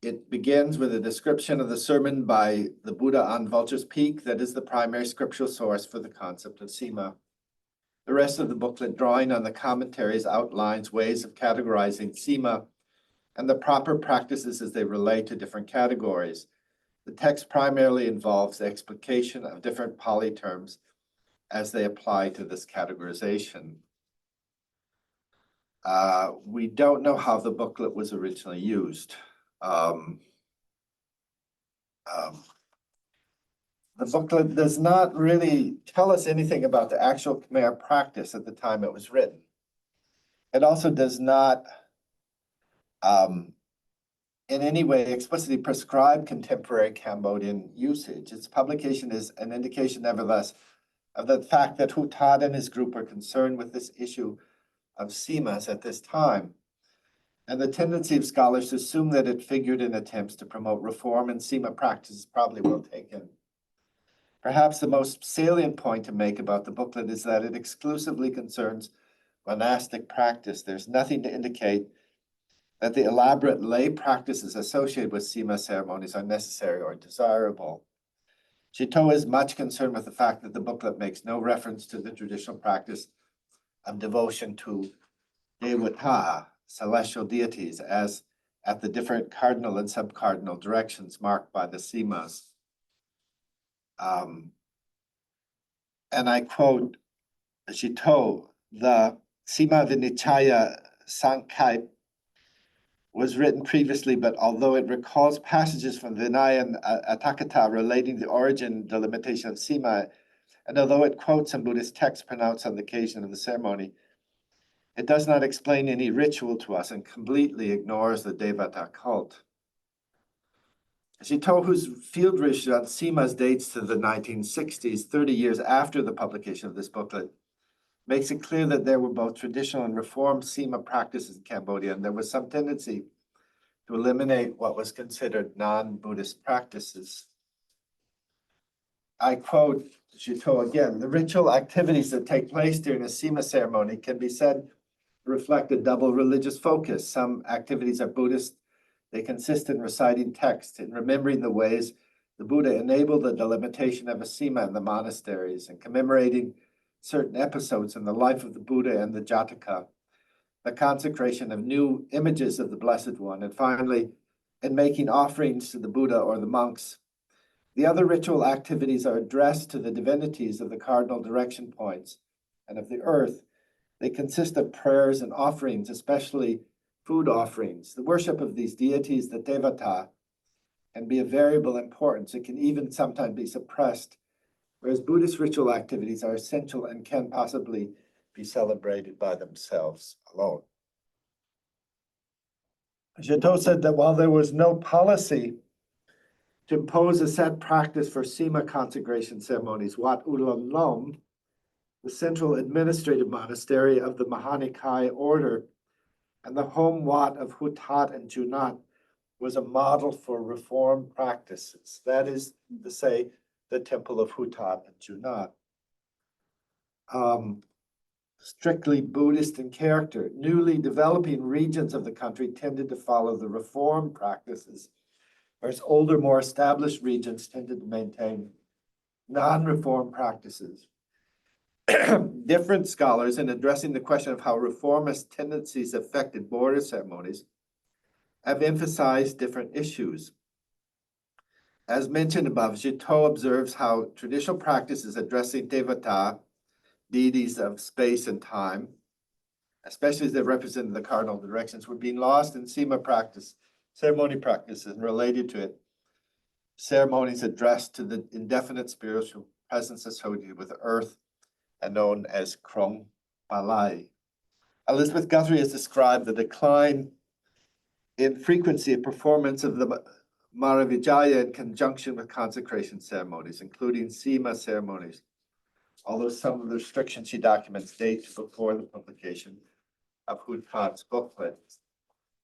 It begins with a description of the sermon by the Buddha on Vulture's Peak that is the primary scriptural source for the concept of Sīmā. The rest of the booklet, drawing on the commentaries, outlines ways of categorizing Sīmā and the proper practices as they relate to different categories. The text primarily involves the explication of different Pali terms as they apply to this categorization. We don't know how the booklet was originally used. The booklet does not really tell us anything about the actual Khmer practice at the time it was written. It also does not in any way explicitly prescribe contemporary Cambodian usage. Its publication is an indication, nevertheless, of the fact that Hutat and his group are concerned with this issue of Sīmās at this time, and the tendency of scholars to assume that it figured in attempts to promote reform and Sīmā practice is probably well taken. Perhaps the most salient point to make about the booklet is that it exclusively concerns monastic practice. There's nothing to indicate that the elaborate lay practices associated with Sīmā ceremonies are necessary or desirable. Chito is much concerned with the fact that the booklet makes no reference to the traditional practice of devotion to Devata, celestial deities, as at the different cardinal and subcardinal directions marked by the Sīmās. And I quote Chito, the Sīmā Vinichaya Sankhya was written previously, but although it recalls passages from Vinaya and Atakata relating the origin and delimitation of Sīmā, and although it quotes some Buddhist texts pronounced on the occasion of the ceremony, it does not explain any ritual to us and completely ignores the Devata cult. Chito, whose field research on Sīmās dates to the 1960s, 30 years after the publication of this booklet, makes it clear that there were both traditional and reformed Sīmā practices in Cambodia, and there was some tendency to eliminate what was considered non-Buddhist practices. I quote Chito again, the ritual activities that take place during a Sīmā ceremony can be said to reflect a double religious focus. Some activities are Buddhist. They consist in reciting texts, in remembering the ways the Buddha enabled the delimitation of a Sīmā in the monasteries, and commemorating certain episodes in the life of the Buddha and the Jataka, the consecration of new images of the Blessed One, and finally, in making offerings to the Buddha or the monks. The other ritual activities are addressed to the divinities of the cardinal direction points and of the earth. They consist of prayers and offerings, especially food offerings. The worship of these deities, the Devata, can be of variable importance. It can even sometimes be suppressed, whereas Buddhist ritual activities are essential and can possibly be celebrated by themselves alone. Chito said that while there was no policy to impose a set practice for Sīmā consecration ceremonies, Wat Ulam Lom, the central administrative monastery of the Mahanikai order, and the home Wat of Hutat and Junat, was a model for reform practices. That is to say, the temple of Hutat and Junat. Strictly Buddhist in character, newly developing regions of the country tended to follow the reform practices, whereas older, more established regions tended to maintain non-reform practices. Different scholars, in addressing the question of how reformist tendencies affected border ceremonies, have emphasized different issues. As mentioned above, Giteau observes how traditional practices addressing devata, deities of space and time, especially as they represented the cardinal directions, were being lost in Sīmā practice, ceremony practices, and related to it, ceremonies addressed to the indefinite spiritual presence associated with earth and known as Krong Palai. Elizabeth Guthrie has described the decline in frequency of performance of the Maravijaya in conjunction with consecration ceremonies, including Sīmā ceremonies, although some of the restrictions she documents date before the publication of Hutat's booklet.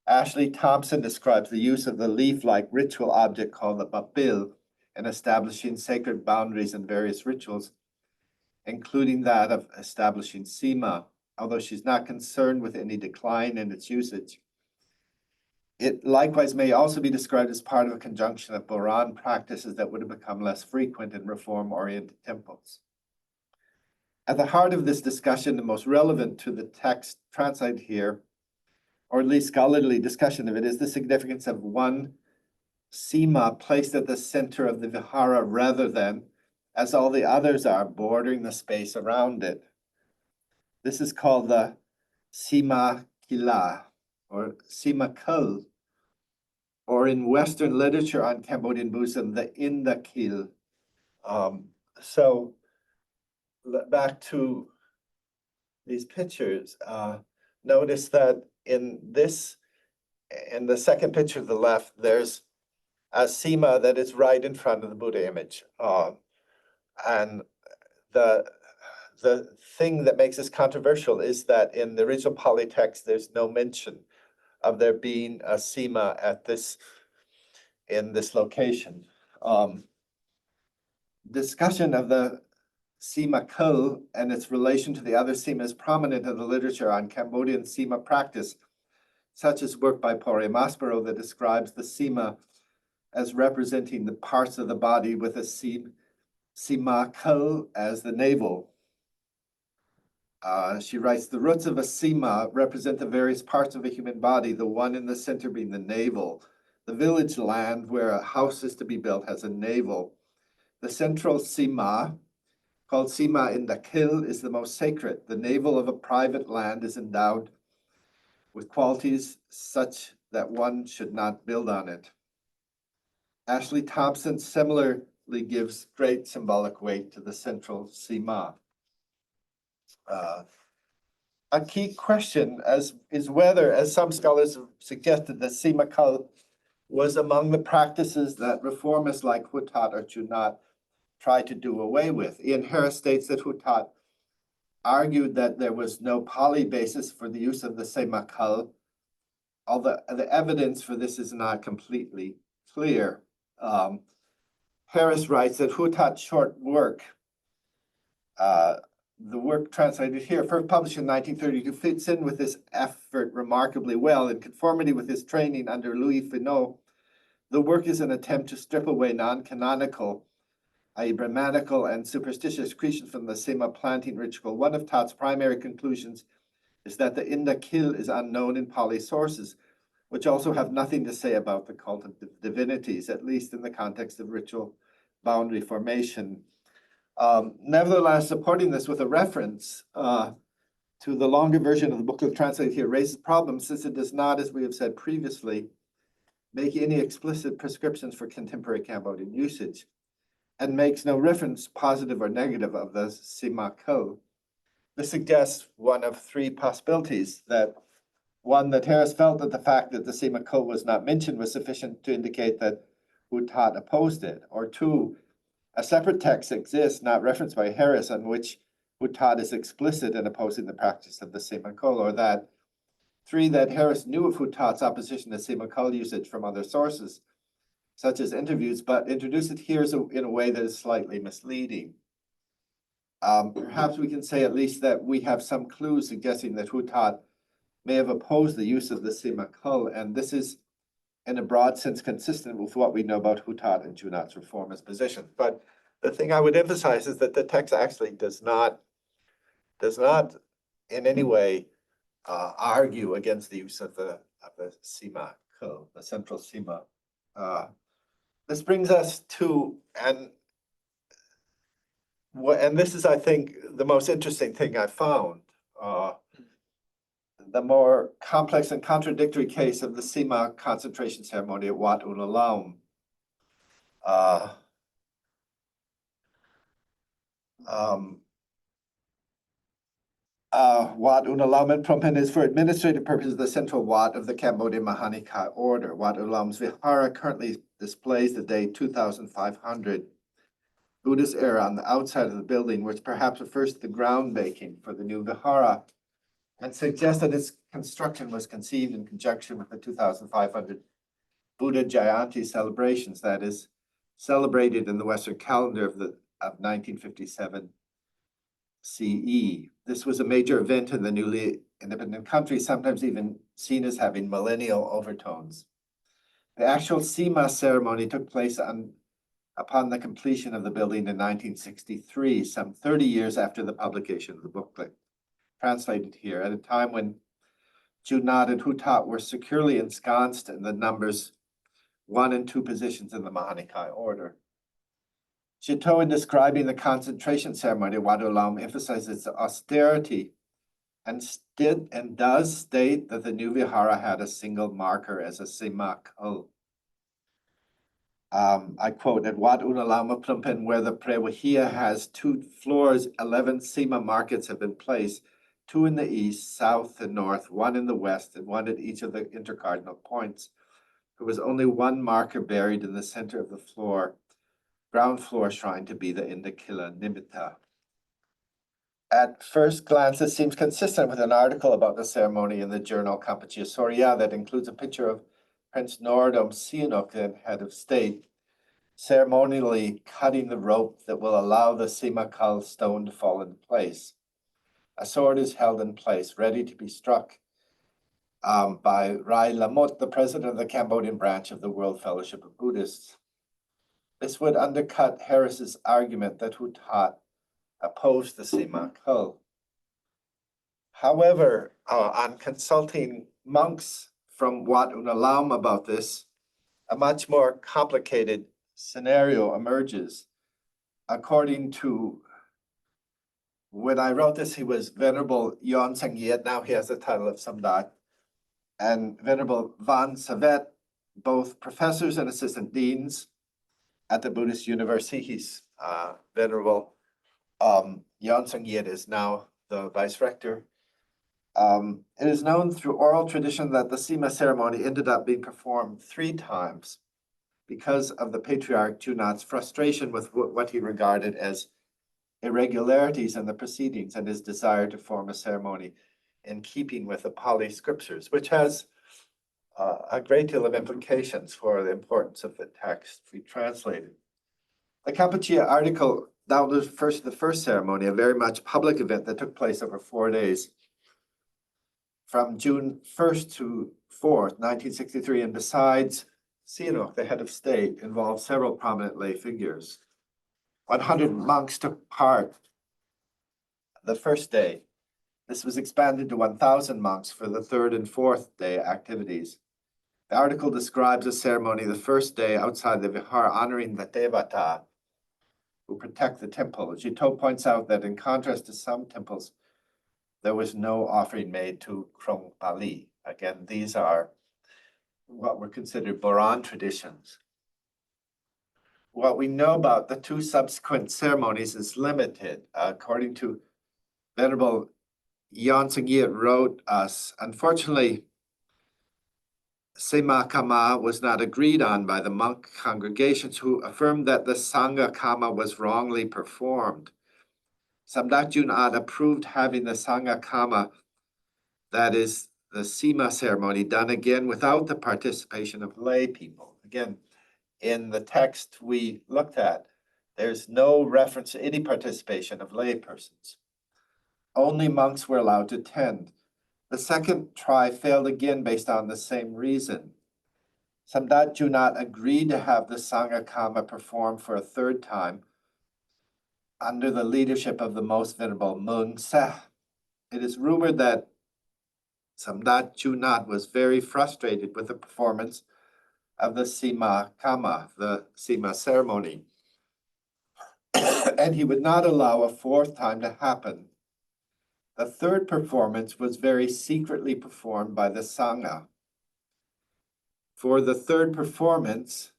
Ashley Thompson describes the use of the leaf-like ritual object called the bapil in establishing sacred boundaries in various rituals, including that of establishing Sīmā, although she's not concerned with any decline in its usage. It likewise may also be described as part of a conjunction of Boran practices that would have become less frequent in reform-oriented temples. At the heart of this discussion, the most relevant to the text translated here, or at least scholarly discussion of it, is the significance of one Sīmā placed at the center of the vihara rather than, as all the others are, bordering the space around it. This is called the Sīmā Kila, or Sīmā Kul, or in Western literature on Cambodian Buddhism, the Indakil. So back to these pictures, notice that in the second picture to the left, there's a Sīmā that is right in front of the Buddha image. And the thing that makes this controversial is that in the original Pali text, there's no mention of there being a Sīmā in this location. Discussion of the Sīmā Kul and its relation to the other Sīmās is prominent in the literature on Cambodian Sīmā practice, such as work by Pore Maspero that describes the Sīmā as representing the parts of the body with a Sīmā Kul as the navel. She writes, the roots of a Sīmā represent the various parts of a human body, the one in the center being the navel. The village land where a house is to be built has a navel. The central Sīmā, called Sīmā Indakil, is the most sacred. The navel of a private land is endowed with qualities such that one should not build on it. Ashley Thompson similarly gives great symbolic weight to the central Sīmā. A key question is whether, as some scholars have suggested, that Sīmā Kul was among the practices that reformists like Hutat or Junat tried to do away with. Ian Harris states that Hutat argued that there was no Pali basis for the use of the Sīmā Kul, although the evidence for this is not completely clear. Harris writes that Hutat's short work, the work translated here, first published in 1932, fits in with this effort remarkably well. In conformity with his training under Louis Finot, the work is an attempt to strip away non-canonical, i.e. Brahmanical and superstitious accretion from the Sīmā planting ritual. One of Tat's primary conclusions is that the Indakil is unknown in Pali sources, which also have nothing to say about the cult of divinities, at least in the context of ritual boundary formation. Nevertheless, supporting this with a reference to the longer version of the booklet translated here raises problems, since it does not, as we have said previously, make any explicit prescriptions for contemporary Cambodian usage, and makes no reference, positive or negative, of the Sīmā Kul. This suggests one of three possibilities: that one, that Harris felt that the fact that the Sīmā Kul was not mentioned was sufficient to indicate that Hutat opposed it, or two, a separate text exists, not referenced by Harris, on which Hutat is explicit in opposing the practice of the Sīmā Kul, or that three, that Harris knew of Hutat's opposition to Sīmā Kul usage from other sources, such as interviews, but introduced it here in a way that is slightly misleading. Perhaps we can say at least that we have some clues suggesting that Hutat may have opposed the use of the Sīmā Kul, and this is in a broad sense consistent with what we know about Hutat and Junat's reformist position. But the thing I would emphasize is that the text actually does not does not in any way argue against the use of the Sīmā code, the central Sīmā. This brings us to, and this is, I think, the most interesting thing I found, the more complex and contradictory case of the Sīmā concentration ceremony at Wat Unalam. Wat Unalam in Phnom Penh is for administrative purposes the central Wat of the Cambodian Mahanikai order. Wat Unalam's vihara currently displays the date 2500 Buddhist era on the outside of the building, which perhaps refers to the ground making for the new vihara, and suggests that its construction was conceived in conjunction with the 2500 Buddha Jayanti celebrations, that is, celebrated in the Western calendar of 1957 CE. This was a major event in the newly independent country, sometimes even seen as having millennial overtones. The actual Sīmā ceremony took place upon the completion of the building in 1963, some 30 years after the publication of the booklet, translated here, at a time when Junat and Hutat were securely ensconced in the numbers 1 and 2 positions in the Mahanikai order. Chito, in describing the concentration ceremony at Wat Unalam, emphasizes its austerity and does state that the new vihara had a single marker as a Sīmā kul. I quote, at Wat Unalam of Phnom Penh, where the Prewahia has 2 floors, 11 Sīmā markets have been placed, 2 in the east, south, and north, 1 in the west, and 1 at each of the intercardinal points. There was only 1 marker buried in the center of the floor, ground floor shrine to be the Indakila Nimitta. At first glance, it seems consistent with an article about the ceremony in the journal Kampuchea Surya that includes a picture of Prince Norodom Sihanouk, the head of state, ceremonially cutting the rope that will allow the Sīmā kul stone to fall into place. A sword is held in place, ready to be struck by Rai Lamot, the president of the Cambodian branch of the World Fellowship of Buddhists. This would undercut Harris's argument that Hutat opposed the Sīmā kul. However, on consulting monks from Wat Unalam about this, a much more complicated scenario emerges. According to, when I wrote this, he was Venerable Yon Sang Yet, now he has the title of Samdat, and Venerable Van Savet, both professors and assistant deans at the Buddhist University. He's Venerable Yon Sang Yet is now the vice rector. It is known through oral tradition that the Sīmā ceremony ended up being performed 3 times because of the Patriarch Junat's frustration with what he regarded as irregularities in the proceedings and his desire to form a ceremony in keeping with the Pali scriptures, which has a great deal of implications for the importance of the text we translated. The Kampuchea article now refers to the first ceremony, a very much public event that took place over 4 days, from June 1st to 4th, 1963, and besides Sihanouk, the head of state, involved several prominent lay figures. 100 monks took part the first day. This was expanded to 1,000 monks for the 3rd and 4th day activities. The article describes a ceremony the first day outside the vihara honoring the Devata who protect the temple. Jito points out that in contrast to some temples, there was no offering made to Krong Pali. Again, these are what were considered Boran traditions. What we know about the 2 subsequent ceremonies is limited. According to Venerable Yon Sang Yet wrote us, unfortunately, Sīmā Kama was not agreed on by the monk congregations who affirmed that the Sangha Kama was wrongly performed. Samdak Junat approved having the Sangha Kama, that is the Sīmā ceremony, done again without the participation of lay people. Again, in the text we looked at, there's no reference to any participation of lay persons. Only monks were allowed to attend. The second try failed again based on the same reason. Samdat Junat agreed to have the Sangha Kama performed for a 3rd time, under the leadership of the Most Venerable Mun Seh. It is rumored that Samdat Junat was very frustrated with the performance of the Sīmā Kama, the Sīmā ceremony, and he would not allow a fourth time to happen. The third performance was very secretly performed by the Sangha. For the third performance,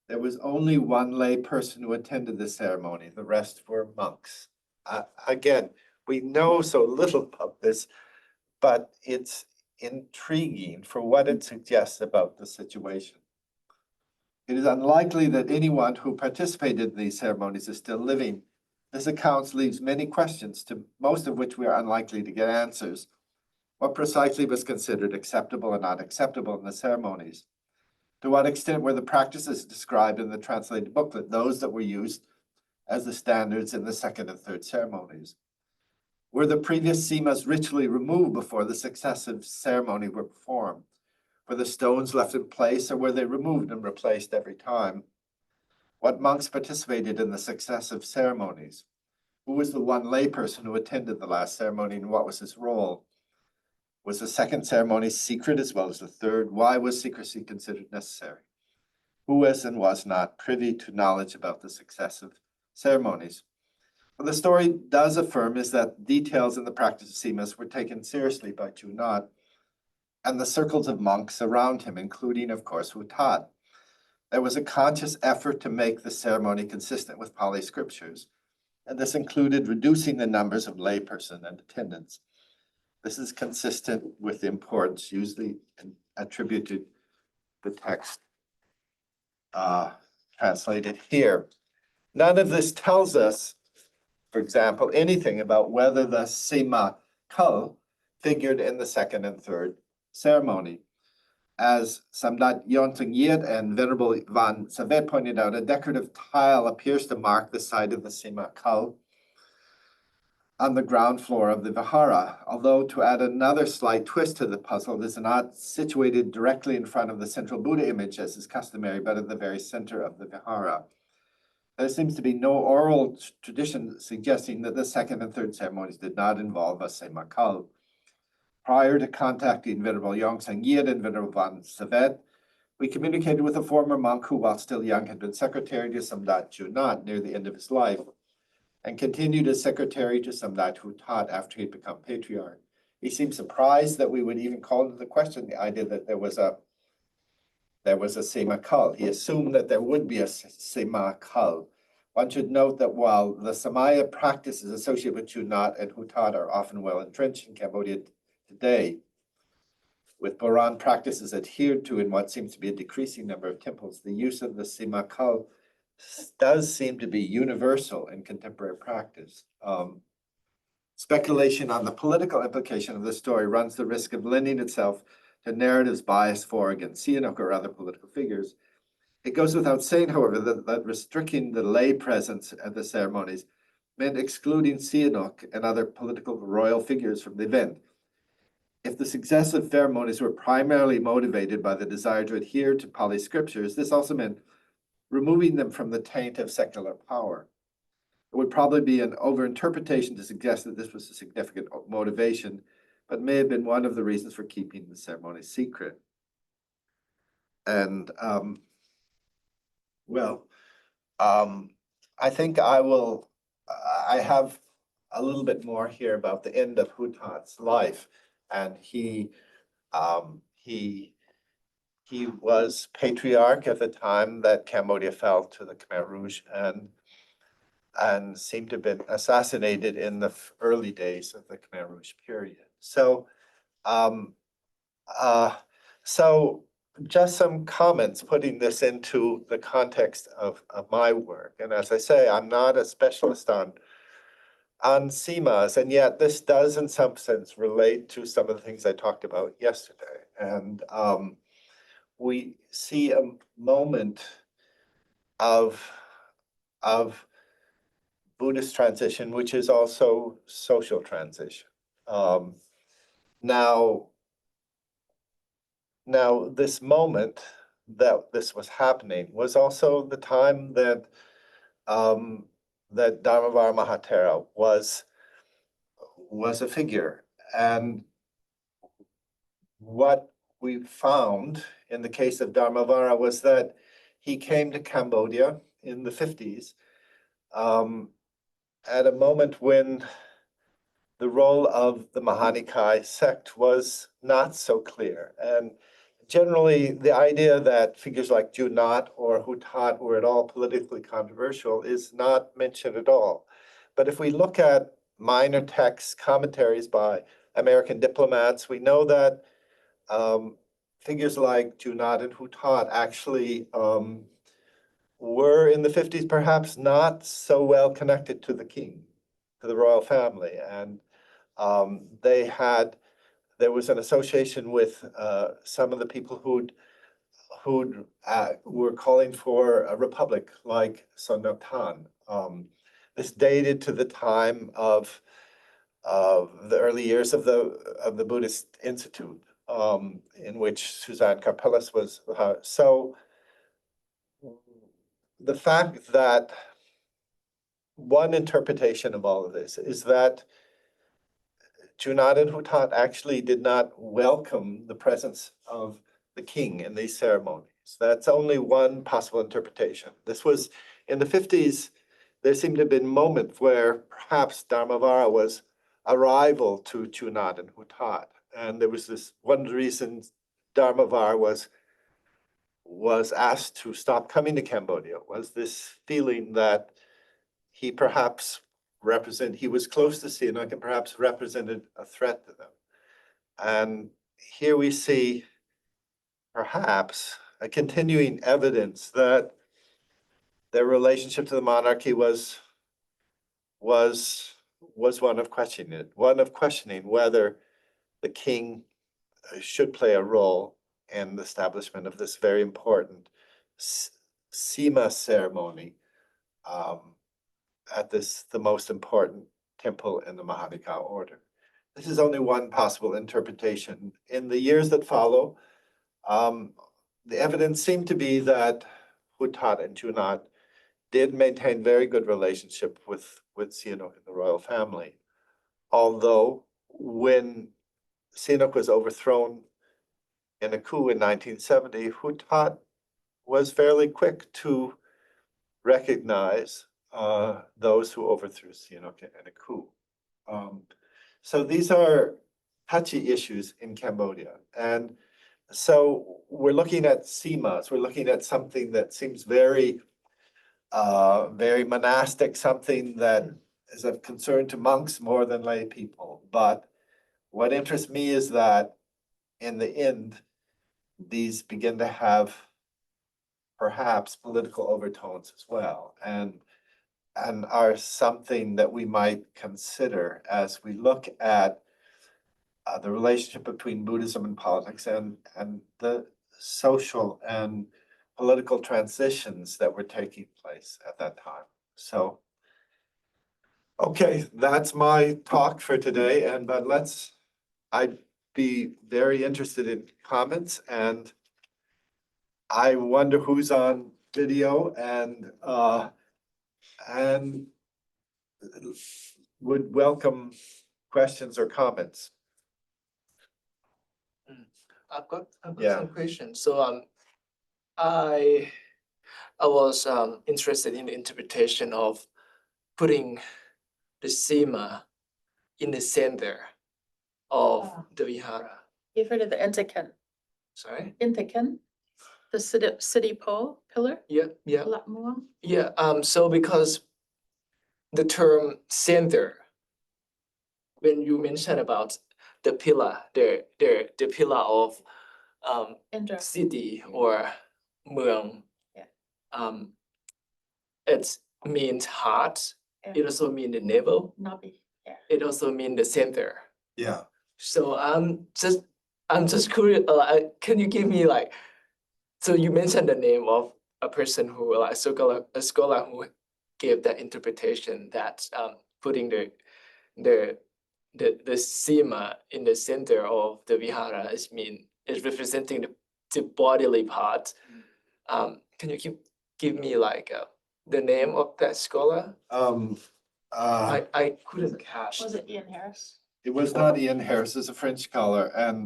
there was only one lay person who attended the ceremony. The rest were monks. Again, we know so little about this, but it's intriguing for what it suggests about the situation. It is unlikely that anyone who participated in these ceremonies is still living. This account leaves many questions, to most of which we are unlikely to get answers. What precisely was considered acceptable and not acceptable in the ceremonies? To what extent were the practices described in the translated booklet those that were used as the standards in the second and third ceremonies? Were the previous Sīmās ritually removed before the successive ceremony were performed? Were the stones left in place, or were they removed and replaced every time? What monks participated in the successive ceremonies? Who was the one layperson who attended the last ceremony, and what was his role? Was the second ceremony secret as well as the third? Why was secrecy considered necessary? Who was and was not privy to knowledge about the successive ceremonies? What the story does affirm is that details in the practice of Sīmās were taken seriously by Junat and the circles of monks around him, including, of course, Hutat. There was a conscious effort to make the ceremony consistent with Pali scriptures, and this included reducing the numbers of layperson and attendants. This is consistent with the importance usually attributed to the text translated here. None of this tells us, for example, anything about whether the Sīmā Kal figured in the second and third ceremony. As Samdat Yontsung Yit and Venerable Van Savet pointed out, a decorative tile appears to mark the site of the Sīmā Kal on the ground floor of the vihara, although to add another slight twist to the puzzle, it is not situated directly in front of the central Buddha image as is customary, but at the very center of the vihara. There seems to be no oral tradition suggesting that the second and third ceremonies did not involve a Sīmā Kal. Prior to contacting Venerable Yongtsang Yit and Venerable Van Savet, we communicated with a former monk who, while still young, had been secretary to Samdat Junat near the end of his life, and continued as secretary to Samdat Hutat after he'd become patriarch. He seemed surprised that we would even call into the question the idea that there was a Sīmā Kal. He assumed that there would be a Sīmā Kal. One should note that while the Samaya practices associated with Junat and Hutat are often well entrenched in Cambodia today, with Boran practices adhered to in what seems to be a decreasing number of temples, the use of the Sīmā Kal does seem to be universal in contemporary practice. Speculation on the political implication of the story runs the risk of lending itself to narratives biased for or against Sihanouk or other political figures. It goes without saying, however, that restricting the lay presence at the ceremonies meant excluding Sihanouk and other political royal figures from the event. If the successive ceremonies were primarily motivated by the desire to adhere to Pali scriptures, this also meant removing them from the taint of secular power. It would probably be an overinterpretation to suggest that this was a significant motivation, but may have been one of the reasons for keeping the ceremony secret. And I think I have a little bit more here about the end of Hutat's life. And he was patriarch at the time that Cambodia fell to the Khmer Rouge and seemed to have been assassinated in the early days of the Khmer Rouge period. So just some comments putting this into the context of my work. And as I say, I'm not a specialist on Sīmās, and yet this does in some sense relate to some of the things I talked about yesterday. And we see a moment of Buddhist transition, which is also social transition. Now this moment that this was happening was also the time that that Dharmavara Mahatera was a figure. And what we found in the case of Dharmavara was that he came to Cambodia in the 50s at a moment when the role of the Mahanikai sect was not so clear. And generally, the idea that figures like Junat or Hutat were at all politically controversial is not mentioned at all. But if we look at minor texts, commentaries by American diplomats, we know that figures like Junat and Hutat actually were in the 50s perhaps not so well connected to the king, to the royal family. And there was an association with some of the people who were calling for a republic like Sonoktan. This dated to the time of the early years of the Buddhist Institute, in which Suzanne Karpeles was. So the fact that one interpretation of all of this is that Junat and Hutat actually did not welcome the presence of the king in these ceremonies. That's only one possible interpretation. This was in the 50s. There seemed to have been moments where perhaps Dharmavara was a rival to Junat and Hutat. And there was this one reason Dharmavara was asked to stop coming to Cambodia, was this feeling that he perhaps he was close to Sihanouk and perhaps represented a threat to them. And here we see perhaps a continuing evidence that their relationship to the monarchy was one of questioning whether the king should play a role in the establishment of this very important Sīmās ceremony at the most important temple in the Mahanikai order. This is only one possible interpretation. In the years that follow, the evidence seemed to be that Hutat and Junat did maintain very good relationship with Sihanouk and the royal family. Although when Sihanouk was overthrown in a coup in 1970, Hutat was fairly quick to recognize those who overthrew Sihanouk in a coup. So these are touchy issues in Cambodia. And so we're looking at Sīmās, we're looking at something that seems very monastic, something that is of concern to monks more than lay people. But what interests me is that in the end, these begin to have perhaps political overtones as well, and are something that we might consider as we look at the relationship between Buddhism and politics and the social and political transitions that were taking place at that time. So, okay, that's my talk for today. I'd be very interested in comments, and I wonder who's on video and would welcome questions or comments. I've got Yeah. some questions. So I was interested in the interpretation of putting the Sīmā in the center of the vihara. You've heard of the Intakin? Sorry? Intakin, the city pole pillar? Yeah. Lat Muam? Yeah. So because the term center, when you mention about the pillar, the pillar of Indra. city or muang, Yeah. it means heart. Yeah. It also means the navel. Nabi, yeah. It also means the center. Yeah. So I'm just curious. Can you give me so you mentioned the name of a person who a scholar who gave that interpretation that putting the Sīmā in the center of the vihara is representing the bodily part. Can you give me the name of that scholar? Um, I couldn't catch. Was it Ian Harris? it was not Ian Harris, it's a French scholar, and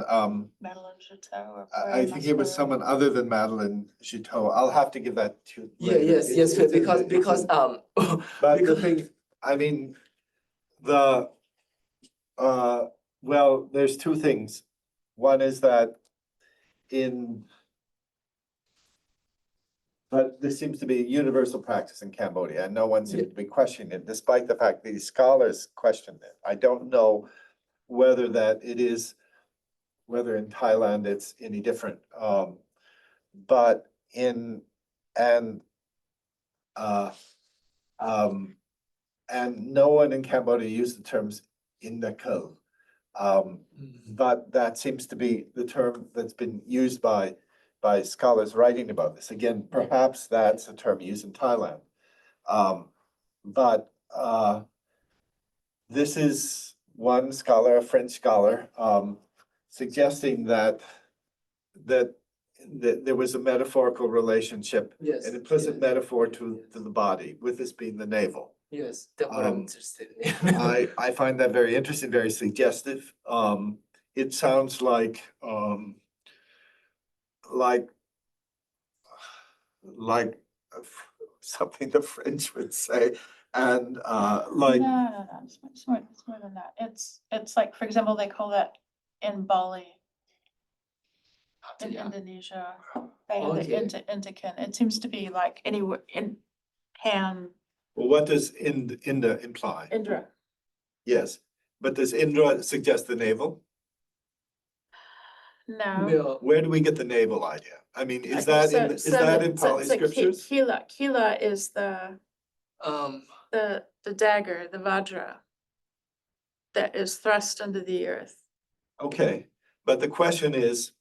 Madeline Chateau or I think it was someone other than Madeline Chateau. I'll have to give that to. Yeah, later. yes, It's- yes, it's a- because it's a- because But the because- thing, I mean, the, well, there's two things. One is that but this seems to be a universal practice in Cambodia, and no one seems to be questioning it, despite the fact these scholars questioned it. I don't know whether that it is, whether in Thailand it's any different. But and no one in Cambodia used the terms indakul. But that seems to be the term that's been used by scholars writing about this. Again, perhaps that's a term used in Thailand. But this is one scholar, a French scholar, suggesting that there was a metaphorical relationship, yes, an implicit yes, metaphor to the body, with this being the navel. yes, that's what I'm Um, interested in. I find that very interesting, very suggestive. It sounds like something the French would say, and like, No, it's more than that. It's like, for example, they call that in Bali, in Yeah. Indonesia, they have the Okay. Intakin. It seems to be like anywhere in hand, well, what does Inda imply? Indra. Yes, but does Indra suggest the navel? No. No, Where do we get the navel idea? I mean, is Okay, that so- is so that the- in so- Pali so scriptures? Kila is the um, dagger, the vajra that is thrust into the earth. Okay, but the question is,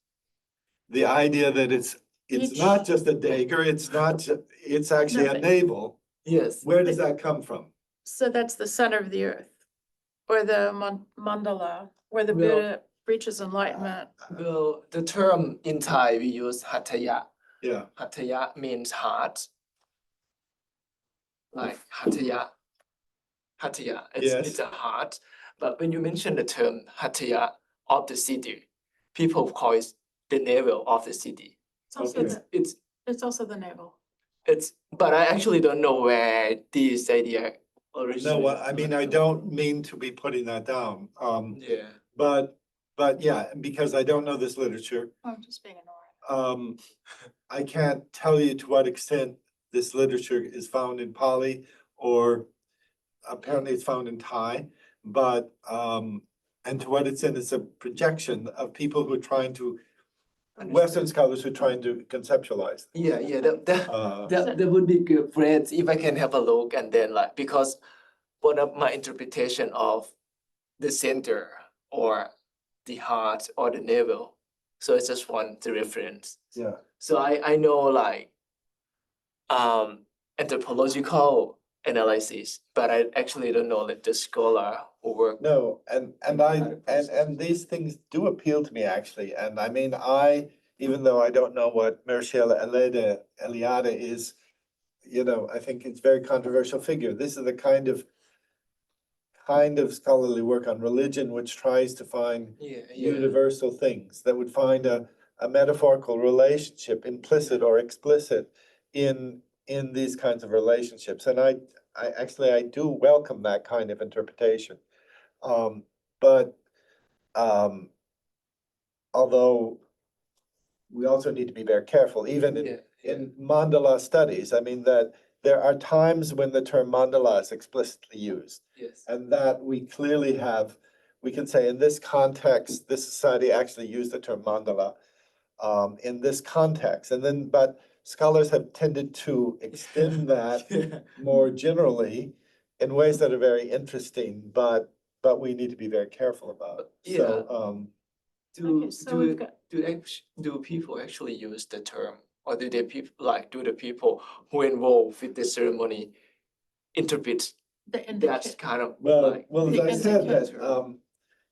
the idea that it's Each- not just a dagger, it's not, it's actually No, a but- navel. yes, Where does that come from? So that's the center of the earth, or the mandala, where the Well- Buddha reaches enlightenment. well, the term in Thai we use hataya. Yeah, Hataya means heart. Like hataya. Hataya, Yes. it's a heart. But when you mention the term hataya of the city, people call it the navel of the city. It's also Okay. the, it's also the navel. But I actually don't know where this idea no, originated. I mean, I don't mean to be putting that down. Yeah, But yeah, because I don't know this literature, I'm just being annoying. I can't tell you to what extent this literature is found in Pali, or apparently it's found in Thai, but, and to what extent it's a projection of people who are trying to, Western scholars who are trying to conceptualize. yeah, Uh, that would be good, friends, if I can have a look and then like, because one of my interpretation of the center or the heart or the navel. So I just want the reference. Yeah, So I know like anthropological analysis, but I actually don't know like the scholar who work. no, and these things do appeal to me actually, and I mean, even though I don't know what Mircea Eliade is, you know, I think it's a very controversial figure. This is the kind of scholarly work on religion which tries to find Yeah, universal things, that would find a metaphorical relationship, implicit or explicit, in these kinds of relationships. And I actually, I do welcome that kind of interpretation. But although we also need to be very careful, even in mandala studies, I mean, that there are times when the term mandala is explicitly used. Yes. And that we clearly have, we can say in this context, this society actually used the term mandala in this context. And then, but scholars have tended to extend that more generally in ways that are very interesting, but we need to be very careful about. So, Okay, so we've got, Do people actually use the term, or do the people who involved with the ceremony interpret the that indicate, kind of well, like? as the I said, that indicator.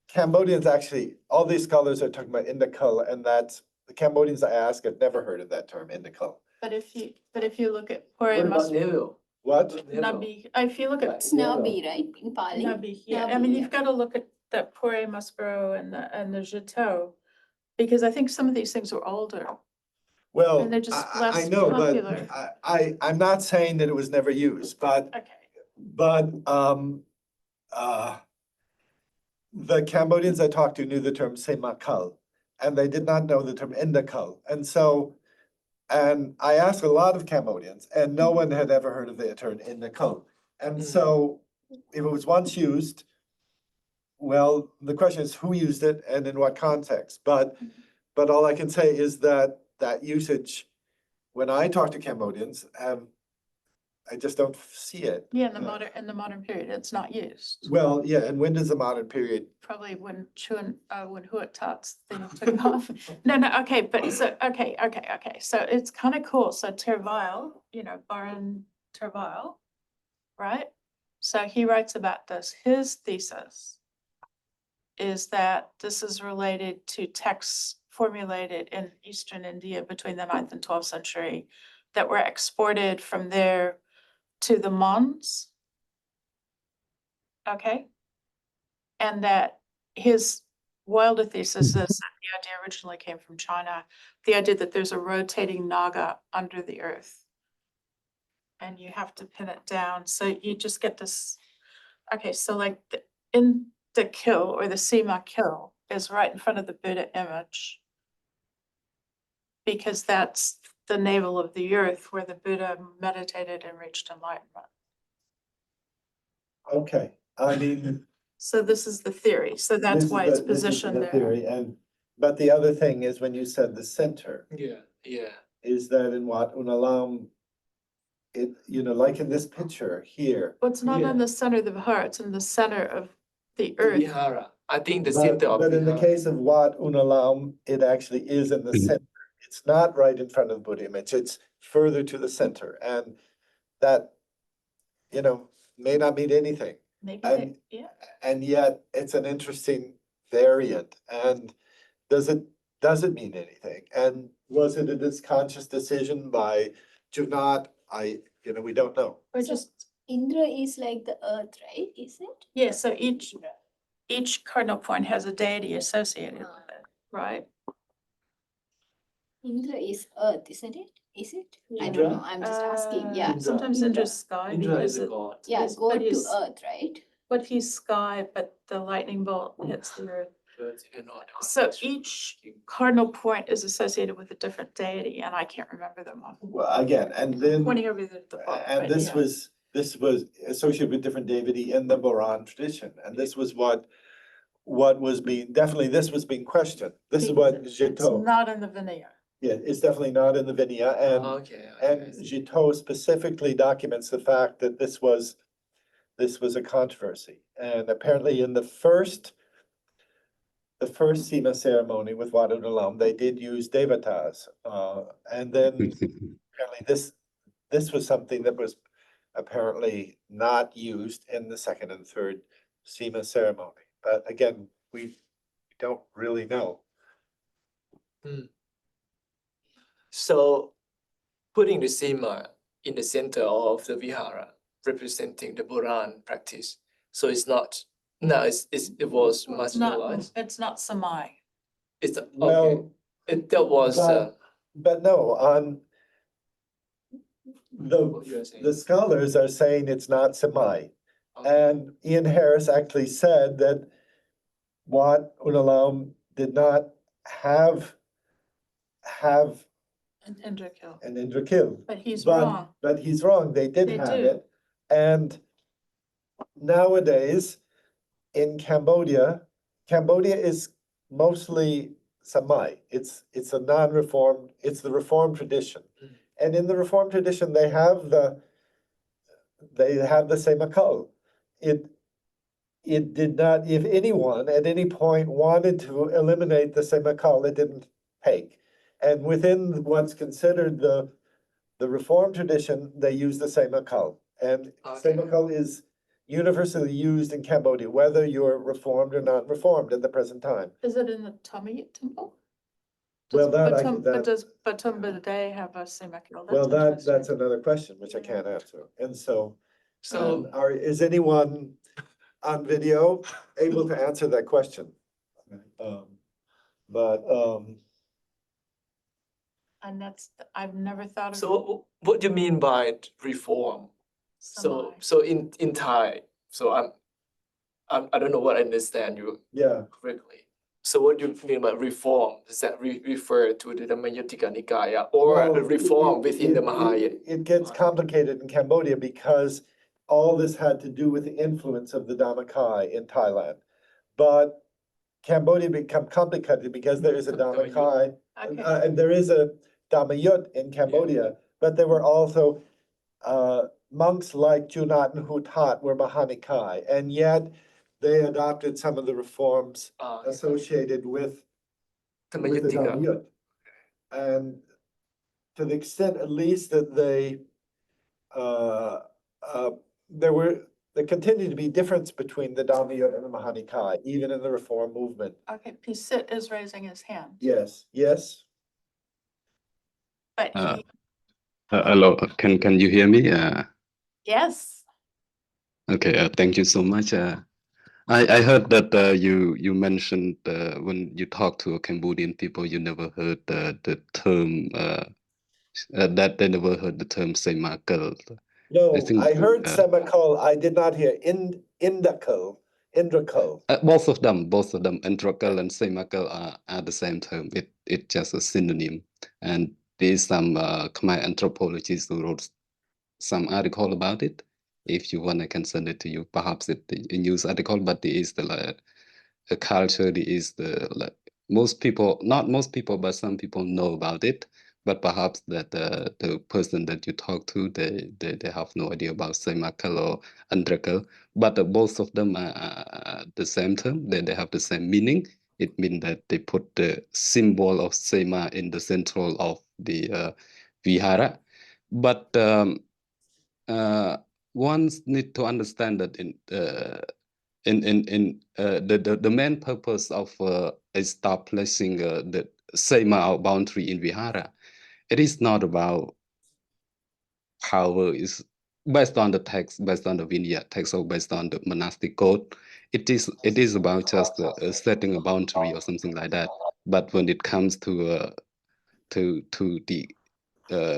Cambodians actually, all these scholars are talking about indakul, and that's, the Cambodians I ask have never heard of that term, indakul. but if you look at What Pori about navel? What? Nabi, if you look at It's Nabi, right, in Pali? Nabi, yeah, I Nabi, mean, yeah. you've got to look at the Pore Muspero and the Jito. Because I think some of these things are older. Well, And they're just I less know, popular. but I'm not saying that it was never used, but Okay, the Cambodians I talked to knew the term Semakal, and they did not know the term Indakal. And so, and I asked a lot of Cambodians, and no one had ever heard of the term Indakal. And so, if it was once used, well, the question is who used it and in what context? But all I can say is that that usage, when I talk to Cambodians, I just don't see it. yeah, in the modern period, it's not used. Well, yeah, and when does the modern period? Probably when Huat Tut's thing took off. No, okay, but so, okay, so it's kind of cool, so Tervile, Baron Tervile, right? So he writes about this, his thesis is that this is related to texts formulated in Eastern India between the 9th and 12th century that were exported from there to the Mons. Okay. And that his wilder thesis is that the idea originally came from China, the idea that there's a rotating naga under the earth. And you have to pin it down. So you just get this. Okay, so like in the kill or the Sīmā kill is right in front of the Buddha image. Because that's the navel of the earth where the Buddha meditated and reached enlightenment. Okay, I mean. So this is the theory. So that's this is why it's the- this is positioned the there. theory, but the other thing is when you said the center, Yeah. is that in Wat Unalam, it, like in this picture here. Well, it's not Yeah. in the center of the Vihara, it's in the center of the The earth. Vihara. I think the But center of in the Vihara. case of Wat Unalam, it actually is in the center. It's not right in front of the Buddha image, it's further to the center, and that, may not mean anything. Maybe, And- yeah. And yet it's an interesting variant. And does it mean anything? And was it a conscious decision by Junot? We don't know. Or So- just, Indra is like the earth, right? Is it? yeah, so each cardinal point has a deity associated with it, right? Indra is earth, isn't it? Is it? I Indra? don't know. I'm just asking. Yeah. Indra. Sometimes Indra's sky Indra because is a it, god. Yeah, Yes, go but to he's- earth, right? but he's sky, but the lightning bolt hits the earth. But you're not- So each cardinal point is associated with a different deity, and I can't remember them all. Well, again, and then, Pointing over the book. and but this yeah. was associated with different deity in the Boran tradition. And this was what was being, definitely this was being questioned. This is what It's Jito, not in the Vinaya. yeah, it's definitely not in the Vinaya. And Okay. And I see. Jito specifically documents the fact that this was a controversy. And apparently in the first Sīmā ceremony with Wat Unalam, they did use devatas. And then apparently this was something that was apparently not used in the second and third Sīmā ceremony. But again, we don't really know. So putting the Sīmā in the center of the Vihara, representing the Buddhan practice. So it's not, no, it was It's not, marginalized. it's not Samai. It's, okay, Well, that was, but no, on what you are saying. the scholars are saying it's not Semai. Okay. And Ian Harris actually said that Wat Unalam did not have And Indrakil, an Indrakil. but he's wrong. But he's wrong, they did They have do. it. And nowadays in Cambodia is mostly Samai. It's a non-reformed, it's the reformed tradition. Mm. And in the reformed tradition, they have the same akal. It did not, if anyone at any point wanted to eliminate the same akal, it didn't take. And within what's considered the reformed tradition, they use the same akal. And same Okay. akal is universally used in Cambodia, whether you're reformed or not reformed at the present time. Is it in the Dhammachai temple? Well, Does that I- Batum- that- But does Batum Buddhist have a Sīmā? Well, that's another question, which I can't answer. And so, So is anyone on video able to answer that question? But, And that's, I've never thought of. so what do you mean by reform? So Sīmā. in Thai, so I don't know what I understand you yeah, correctly. So what do you mean by reform? Does that refer to the Dhammachai Nikaya or a Well, reform within the it- Mahayana? It gets complicated in Cambodia because all this had to do with the influence of the Dhammachai in Thailand. But Cambodia become complicated because there is a Dhammachai, Okay, and there is a Dhammayut in Cambodia, but there were also monks like Junat and Hutat were Mahanikai, and yet they adopted some of the reforms associated with the Dhammachai. Dhammayut. And to the extent at least that they, there continued to be difference between the Dhammayut and the Mahanikai, even in the reform movement. okay, Pisit is raising his hand, Yes, yes. but Uh, he, Hello, can you hear me? yes, Okay, thank you so much. I heard that you mentioned when you talk to Cambodian people, you never heard the term that they never heard the term Sīmā. No, I think I heard uh, Semakol, I did not hear Indakol, Indrakol. both of them, Entrakal and Sīmā are the same term. It's just a synonym. And there's some Khmer anthropologists who wrote some article about it. If you want, I can send it to you. Perhaps it's a news article, but there is the culture. There is the most people, not most people, but some people know about it. But perhaps that the person that you talk to, they have no idea about Sīmā or Andrakal. But both of them are the same term. They have the same meaning. It means that they put the symbol of Sīmā in the central of the vihara. But one need to understand that the main purpose of establishing the Sīmā boundary in vihara, it is not about power. Is based on the text, based on the Vinaya text, or based on the monastic code. It is about just setting a boundary or something like that. But when it comes to the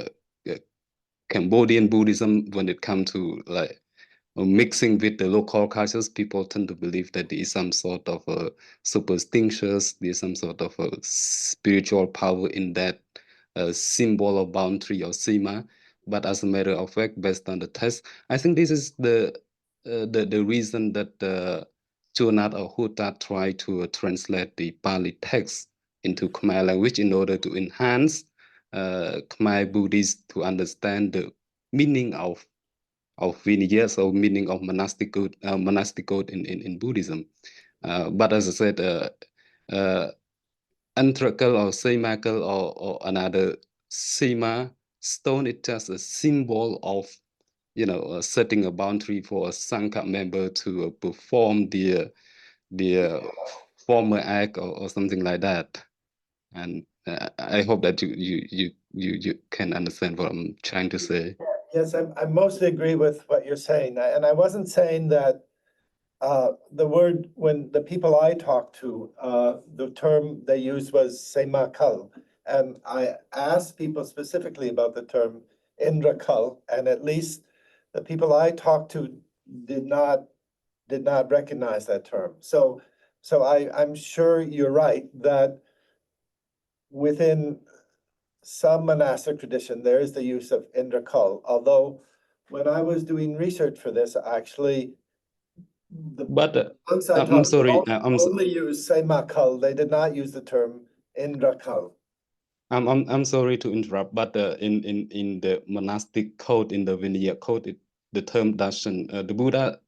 Cambodian Buddhism, when it comes to like mixing with the local cultures, people tend to believe that there is some sort of superstitious, there's some sort of a spiritual power in that symbol of boundary or Sīmā. But as a matter of fact, based on the text, I think this is the reason that Chonat or Hutat try to translate the Pali text into Khmer language in order to enhance Khmer Buddhists to understand the meaning of Vinaya, so meaning of monastic code in Buddhism. But as I said, Antrakal or Sīmā or another Sīmā stone, it's just a symbol of, setting a boundary for a Sangha member to perform the former act or something like that. And I hope that you can understand what I'm trying to say. Yes, I mostly agree with what you're saying, and I wasn't saying that the word, when the people I talked to, the term they used was Sīmā, and I asked people specifically about the term Indrakal, and at least the people I talked to did not recognize that term. So I'm sure you're right that within some monastic tradition, there is the use of Indrakal, although when I was doing research for this, actually, But monks I I'm talked to sorry, I'm only use Sīmā, they did not use the term Indrakal. I'm sorry to interrupt, but in the monastic code, in the Vinaya code, the term doesn't. The Buddha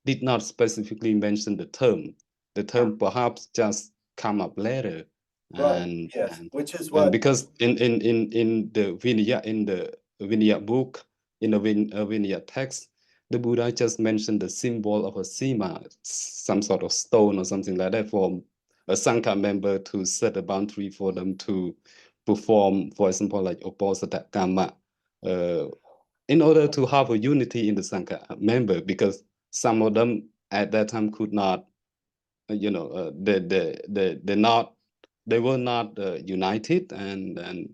did not specifically mention the term. The term perhaps just come up later. Right, And yes, which is and what, because in the Vinaya book, in the Vinaya text, the Buddha just mentioned the symbol of a Sīmā, some sort of stone or something like that for a Sangha member to set a boundary for them to perform, for example, like Uposatha Kama, in order to have a unity in the Sangha member, because some of them at that time could not, they were not united, and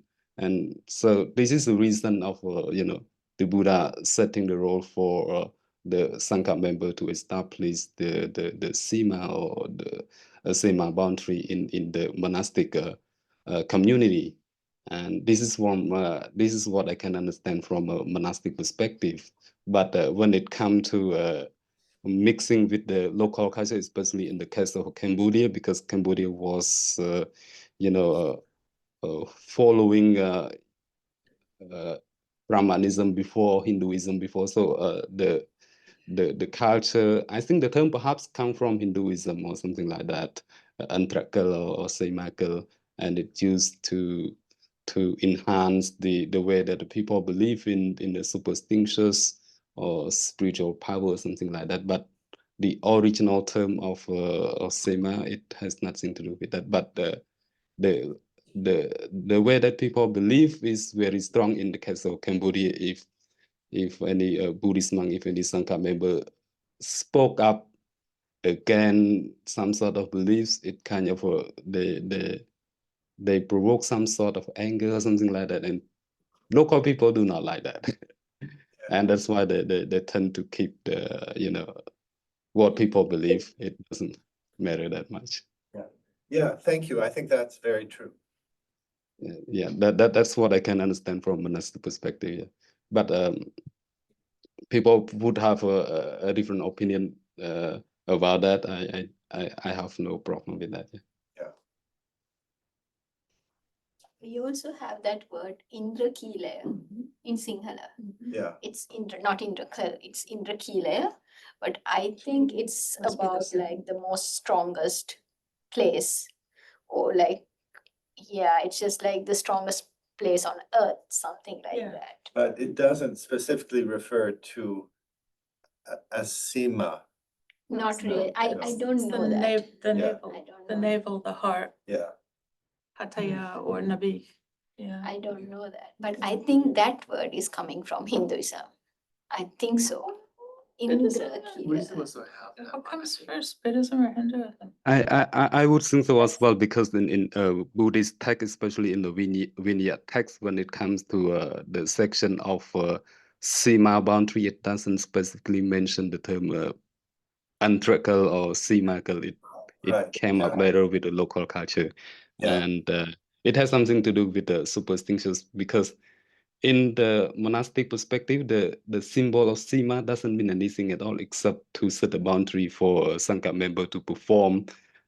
so this is the reason of the Buddha setting the role for the Sangha member to establish the Sīmā or the Sīmā boundary in the monastic community. And this is what I can understand from a monastic perspective. But when it comes to mixing with the local culture, especially in the case of Cambodia, because Cambodia was, following Brahmanism before, Hinduism before. So the culture, I think the term perhaps come from Hinduism or something like that, Antrakal or Sīmākal, and it used to enhance the way that the people believe in the superstitious or spiritual power or something like that. But the original term of Sīmā, it has nothing to do with that. But the way that people believe is very strong in the case of Cambodia. If any Buddhist monk, if any Sangha member spoke up against some sort of beliefs, it kind of they provoke some sort of anger or something like that, and local people do not like that. And that's why they tend to keep what people believe. It doesn't matter that much. Yeah, thank you. I think that's very true. Yeah, that's what I can understand from a monastic perspective. Yeah. But people would have a different opinion about that. I have no problem with that. Yeah. We also have that word Indrakilaya in Sinhala. Yeah. It's not Indrakil, it's Indrakilaya, but I think it's Must be the about same. like the most strongest place, or like, yeah, it's just like the strongest place on earth, something like Yeah. that. But it doesn't specifically refer to a Sīmā. Not It's really. I It's don't the know that. the Yeah. navel, I don't the know. navel, the heart, Yeah. Hataya or Nabi. Yeah. I don't know that, but I think that word is coming from Hinduism. I think so. Buddhism? Indrakilaya. What comes first, Buddhism or Hinduism? I would think so as well, because in Buddhist text, especially in the Vinaya text, when it comes to the section of Sīmā boundary, it doesn't specifically mention the term Antrakal or Sīmākal. It Right. came up later with the local culture, Yeah. and it has something to do with the superstitions, because in the monastic perspective, the symbol of Sīmā doesn't mean anything at all except to set a boundary for a Sangha member to perform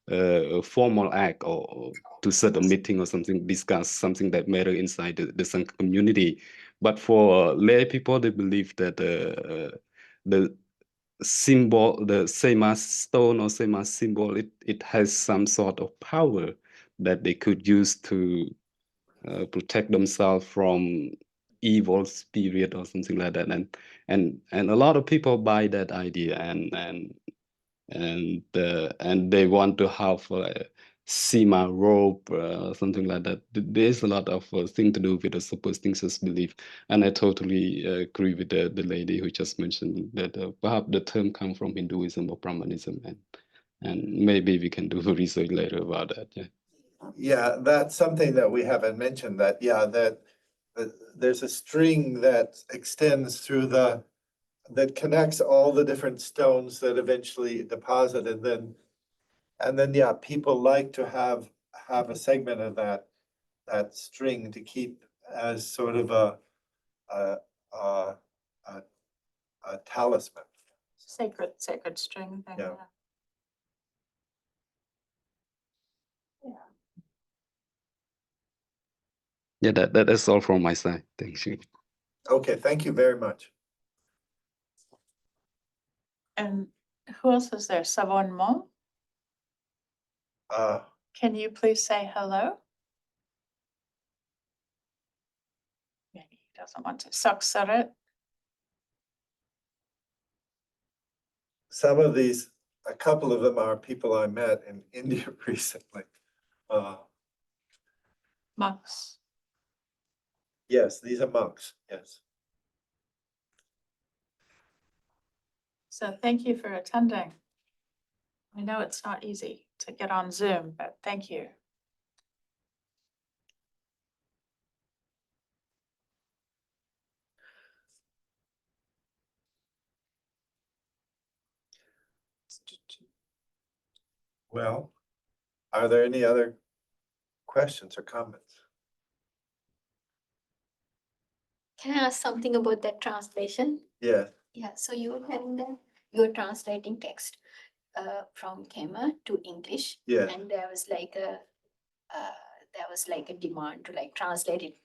a formal act, or to set a meeting or something, discuss something that matter inside the Sangha community. But for lay people, they believe that the symbol, the Sīmā stone or Sīmā symbol, it has some sort of power that they could use to protect themselves from evil spirit or something like that, and a lot of people buy that idea, and they want to have a Sīmā rope, something like that. There's a lot of thing to do with the superstitious belief, and I totally agree with the lady who just mentioned that perhaps the term comes from Hinduism or Brahmanism, and maybe we can do research later about that. Yeah. Yeah, that's something that we haven't mentioned, that, yeah, that there's a string that extends through that connects all the different stones that eventually deposit, and then, yeah, people like to have a segment of that string to keep as sort of a talisman. Sacred string thing. Yeah. Yeah, that's all from my side. Thank you. Okay, thank you very much. And who else is there? Savon Mo? Can you please say hello? Maybe he doesn't want to. Saksaret? Some of these a couple of them are people I met in India recently. Monks. Yes, these are monks, yes. So thank you for attending. I know it's not easy to get on Zoom, but thank you. Well, are there any other questions or comments? Can I ask something about that translation? Yes, Yeah, so you're translating text from Khmer to English. yes. And there was like a demand to like translate it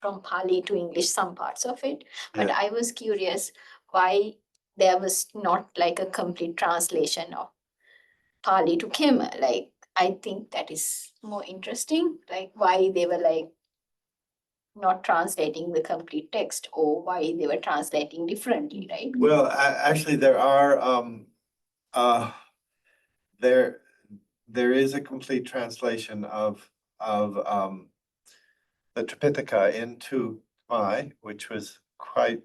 from Pali to English, some parts of it. But Yeah. I was curious why there was not like a complete translation of Pali to Khmer. Like, I think that is more interesting, like why they were like not translating the complete text, or why they were translating differently, right? Well, actually, there are, there is a complete translation of the Tripitaka into Khmer, which was quite,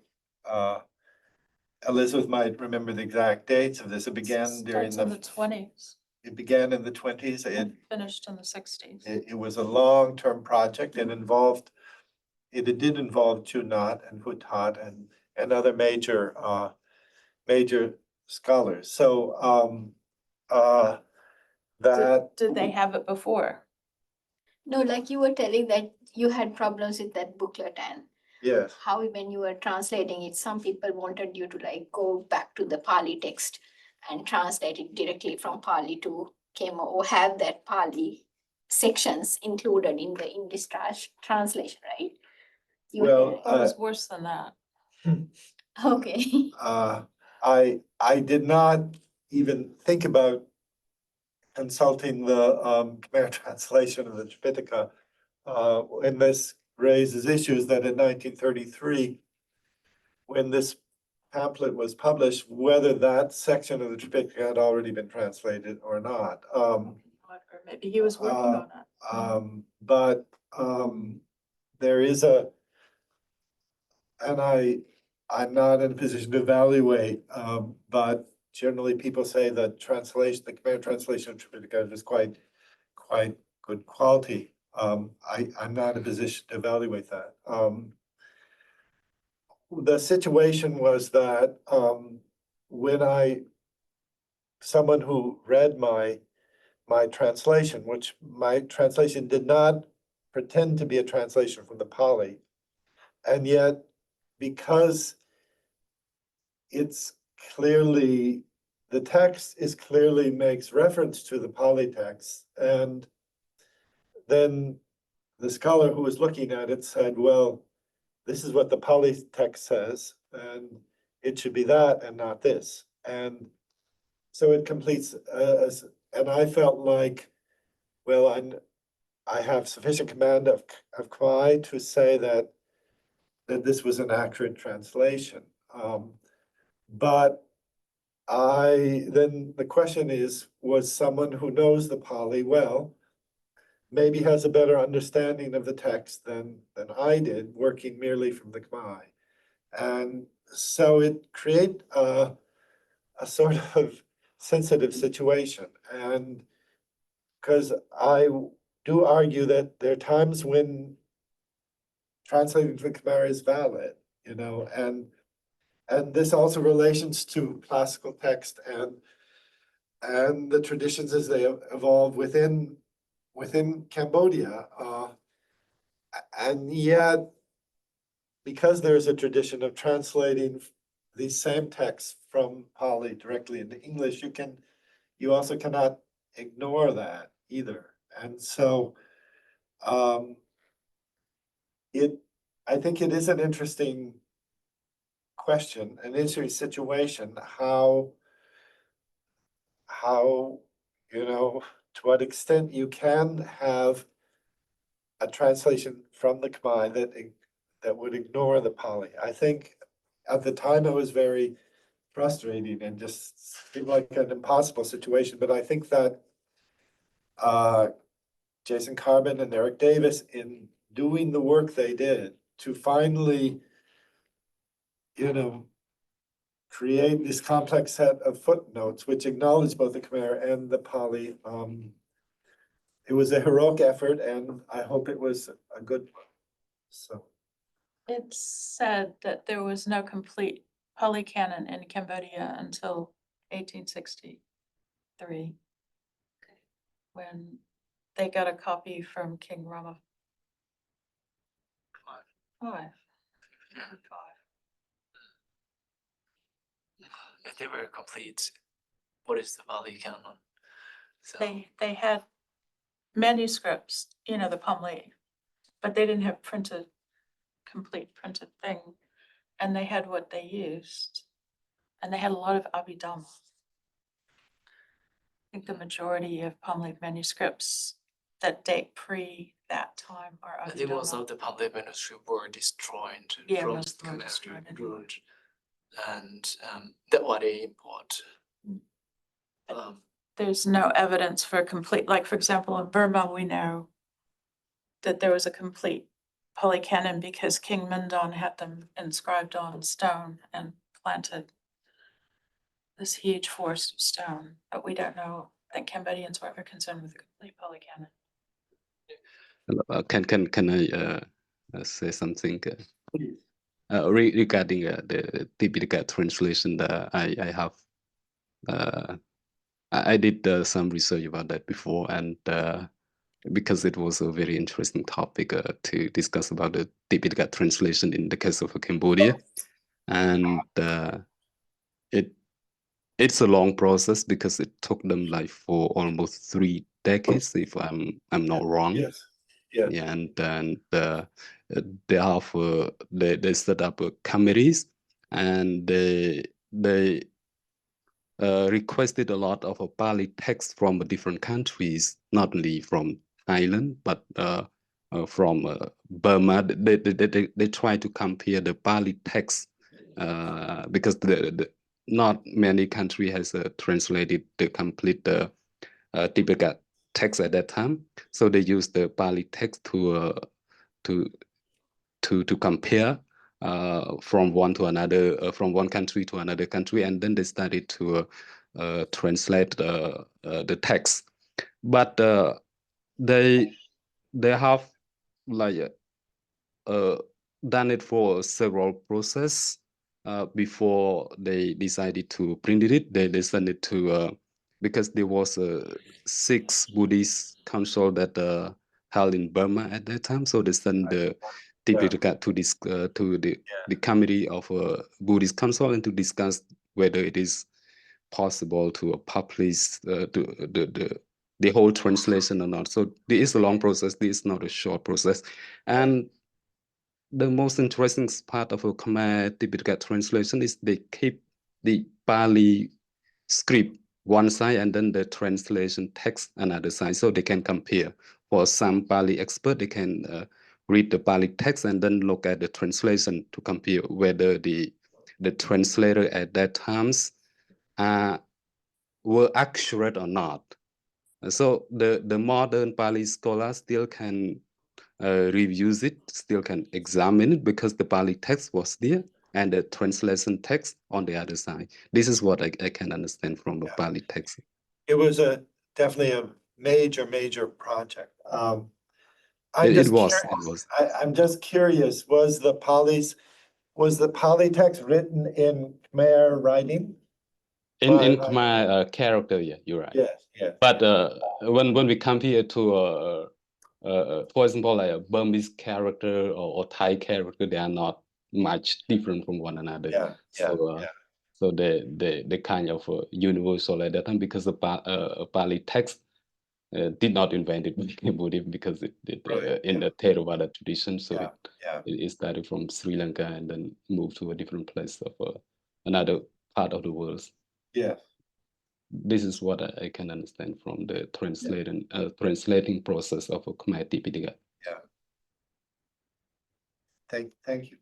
Elizabeth might remember the exact dates of this. It began during Starts in the 20s it began in the 20s. and finished in the 60s. It was a long-term project and involved, it did involve Chunat and Hutat and other major scholars. So that, Did they have it before? No, like you were telling that you had problems with that booklet, and yes, how when you were translating it, some people wanted you to like go back to the Pali text and translate it directly from Pali to Khmer, or have that Pali sections included in the English translation, right? You were Well, It was worse than that. okay. I did not even think about consulting the Khmer translation of the Tripitaka. And this raises issues that in 1933, when this pamphlet was published, whether that section of the Tripitaka had already been translated or not. Or maybe he was working on it. But there is and I'm not in a position to evaluate, but generally people say that translation, the Khmer translation of Tripitaka is quite good quality. I'm not in a position to evaluate that. The situation was that when someone who read my translation, which my translation did not pretend to be a translation from the Pali, and yet because it's clearly, the text is clearly makes reference to the Pali text, and then the scholar who was looking at it said, well, this is what the Pali text says, and it should be that and not this. And so it completes, and I felt like, well, I have sufficient command of Khmer to say that this was an accurate translation. But then the question is, was someone who knows the Pali well, maybe has a better understanding of the text than I did, working merely from the Khmer. And so it created a sort of sensitive situation. And because I do argue that there are times when translating to the Khmer is valid, and this also relates to classical text and the traditions as they evolve within Cambodia. And yet, because there's a tradition of translating these same texts from Pali directly into English, you also cannot ignore that either. And so I think it is an interesting question, an interesting situation, how to what extent you can have a translation from the Khmer that would ignore the Pali. I think at the time I was very frustrating and just seemed like an impossible situation, but I think that Jason Carbon and Eric Davis, in doing the work they did to finally, create this complex set of footnotes which acknowledge both the Khmer and the Pali. It was a heroic effort, and I hope it was a good one. So, It's said that there was no complete Pali canon in Cambodia until 1863, when they got a copy from King Rama V. If they were complete, what is the Pali canon? So They had manuscripts, the Pali, but they didn't have complete printed thing. And they had what they used. And they had a lot of Abhidhamma. I think the majority of Pali manuscripts that date pre that time are I think most Abhidhamma. of the Pali manuscripts were destroyed Yeah, from most of them were Khmer destroyed anyway. rule. And that's what they import. There's no evidence for a complete, like, for example, in Burma, we know that there was a complete Pali canon because King Mindon had them inscribed on stone and planted this huge forest of stone, but we don't know that Cambodians were ever concerned with a complete Pali canon. Can I say something regarding the Tipitaka translation? I have I did some research about that before, and because it was a very interesting topic to discuss about the Tipitaka translation in the case of Cambodia, and it's a long process because it took them like for almost 3 decades, if I'm not wrong. yes, yes. Yeah, and then they have they set up committees, and they requested a lot of Pali text from different countries, not only from Thailand but from Burma. They try to compare the Pali text because not many country has translated the complete Tibetan text at that time, so they use the Pali text to compare from one to another, from one country to another country, and then they started to translate the text. But they have like done it for several process before they decided to print it. They sent it to because there was 6 Buddhist council that held in Burma at that time, so they sent the Tipitaka to this to the committee of Buddhist council and to discuss whether it is possible to publish the whole translation or not. So this is a long process. This is not a short process, and the most interesting part of a Khmer Tipitaka translation is they keep the Pali script one side and then the translation text another side, so they can compare. For some Pali expert, they can read the Pali text and then look at the translation to compare whether the translator at that times were accurate or not. So the modern Pali scholars still can reviews it, still can examine it because the Pali text was there and the translation text on the other side. This is what I can understand from the Pali text. It was definitely a major project. It was. I'm just curious, was the Pali text written in Khmer writing? In Khmer character, yeah, you're right. Yes, yes. But when we compare to for example, like a Burmese character or Thai character, they are not much different from one another. Yeah, so they kind of universal at that time because the Pali text did not invent it in Buddhism because it in the Theravada tradition. So it started from Sri Lanka and then moved to a different place of another part of the world. Yes. This is what I can understand from the translating process of a Khmer Tipitaka. Yeah. Thank you.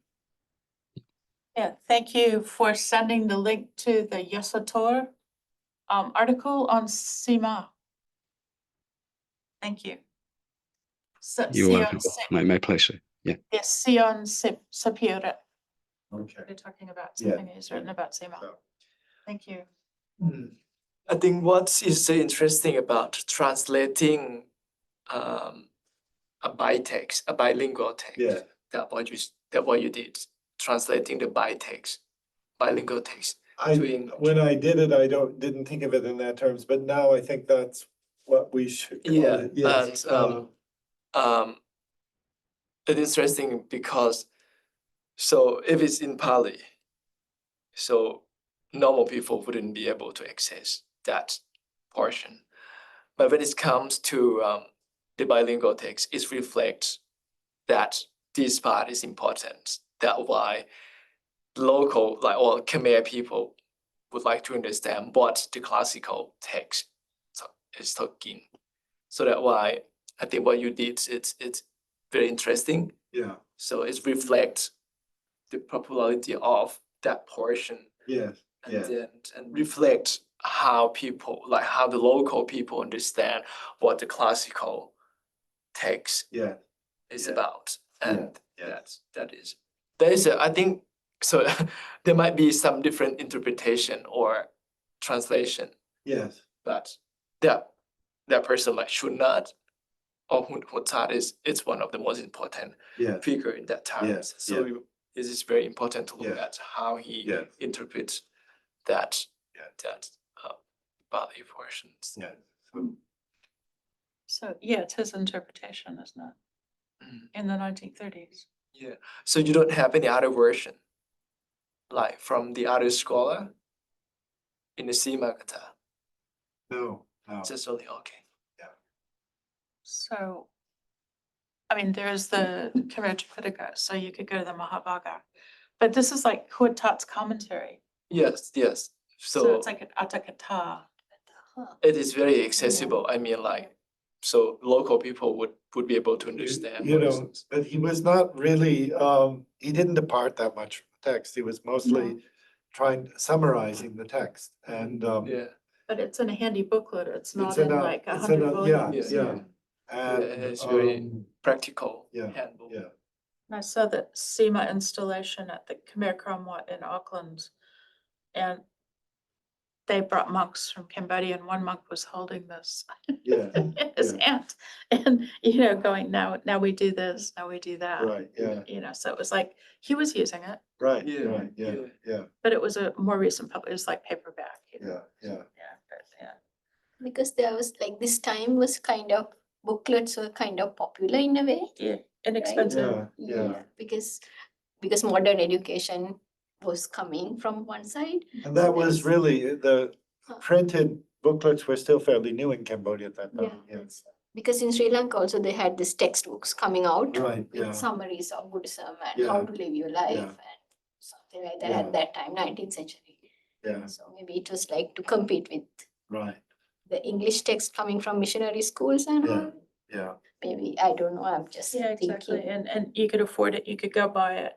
Yeah, thank you for sending the link to the Yosator article on Sīmā. Thank you. So, You are my pleasure. Yeah. Yes, Sion Sapira. Okay. We're talking about Yeah. something he's written about Sīmā. So- Thank you. I think what is so interesting about translating a bitext, a bilingual text. Yeah. That what you did, translating the bitext, bilingual text to I, English. when I did it, I didn't think of it in that terms, but now I think that's what we should call Yeah, it. Yes. and it's interesting because so if it's in Pali, so normal people wouldn't be able to access that portion. But when it comes to the bilingual text, it reflects that this part is important. That's why local, like all Khmer people would like to understand what the classical text is talking. So that's why I think what you did, it's very interesting. Yeah, So it reflects the popularity of that portion yes, and yeah, then and reflect how people, like how the local people understand what the classical text yeah, is Yeah. about. And yeah. there is I think so there might be some different interpretation or translation, yes, but that person like should not, or Hutat is one of the most important yeah, figure in that time. Yeah, So yeah. it is very important to look Yeah. at how he Yeah. interprets that Yeah. that Bali portions. yeah. So, yeah, it's his interpretation, isn't it? Mm. In the 1930s. Yeah. So you don't have any other version, like from the other scholar in the Sīmā Kata. No, no. Just only okay. So, I mean, there's the Khmer Tripitaka, so you could go to the Mahabharata. But this is like Huatat's commentary. Yes, yes. So So it's like an Atakata. it is very accessible. I mean, like, so local people would be able to understand. You what know, is- but he was not really, he didn't depart that much from the text. He was mostly summarizing the text and, Yeah, But it's in a handy booklet. It's not It's in in a- like it's in 100 a- yeah, volumes. yeah. yeah, and, it's very um, practical yeah, handbook. yeah, And I saw the Sīmā installation at the Khmer Kramwat in Auckland. And they brought monks from Cambodia and one monk was holding this yeah, in his Yeah. hand. And, you know, going, now we do this, now we do that. right, yeah, You know, so it was like, he was using it, right, Yeah, right, yeah, yeah. yeah, but it was a more recent public, it was like paperback. You know, yeah, yeah. Yeah, but yeah. Because there was like this time was kind of booklets were kind of popular in a way. Yeah, inexpensive. Yeah, yeah. Because modern education was coming from one side. And that was really, the Huh. printed booklets were still fairly new in Cambodia at that time, yes. Because in Sri Lanka also they had these textbooks coming out Right, with yeah, summaries of Buddhism and Yeah. how to live your life Yeah. and something like that Yeah. at that time, 19th century. yeah, So maybe it was like to compete with right, the English text coming from missionary schools and Yeah. all. yeah, Maybe, I don't know, I'm just Yeah, exactly. thinking. And you could afford it, you could go buy it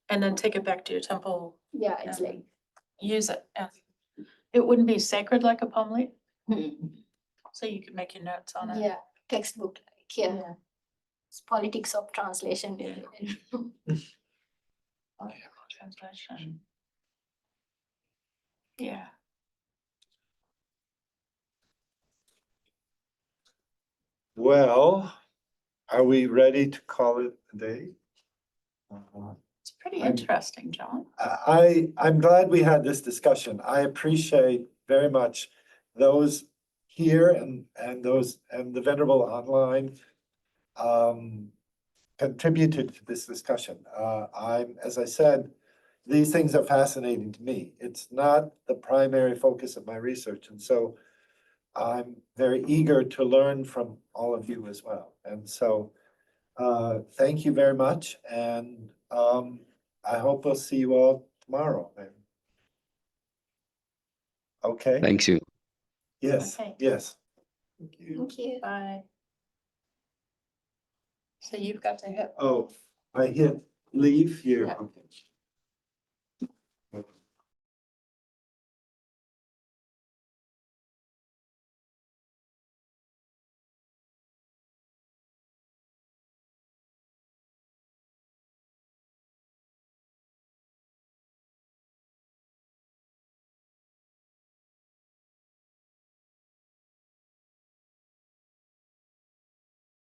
and then take it back to your temple, Yeah, it's Yeah. like, use it. And it wouldn't be sacred like a palm leaf, so you could make your notes on it. yeah, textbook, like, yeah. It's politics of translation. Yeah. Translation. Yeah. well, are we ready to call it a day? It's pretty I'm- interesting, John. I'm glad we had this discussion. I appreciate very much those here and those, and the Venerable online contributed to this discussion. As I said, these things are fascinating to me. It's not the primary focus of my research, and so I'm very eager to learn from all of you as well. And so, thank you very much, and I hope we'll see you all tomorrow then. Okay, Thank you. yes, Okay. yes. Thank you. Thank you. Bye. So you've got to hit. Oh, I hit leave here. Yeah. Okay.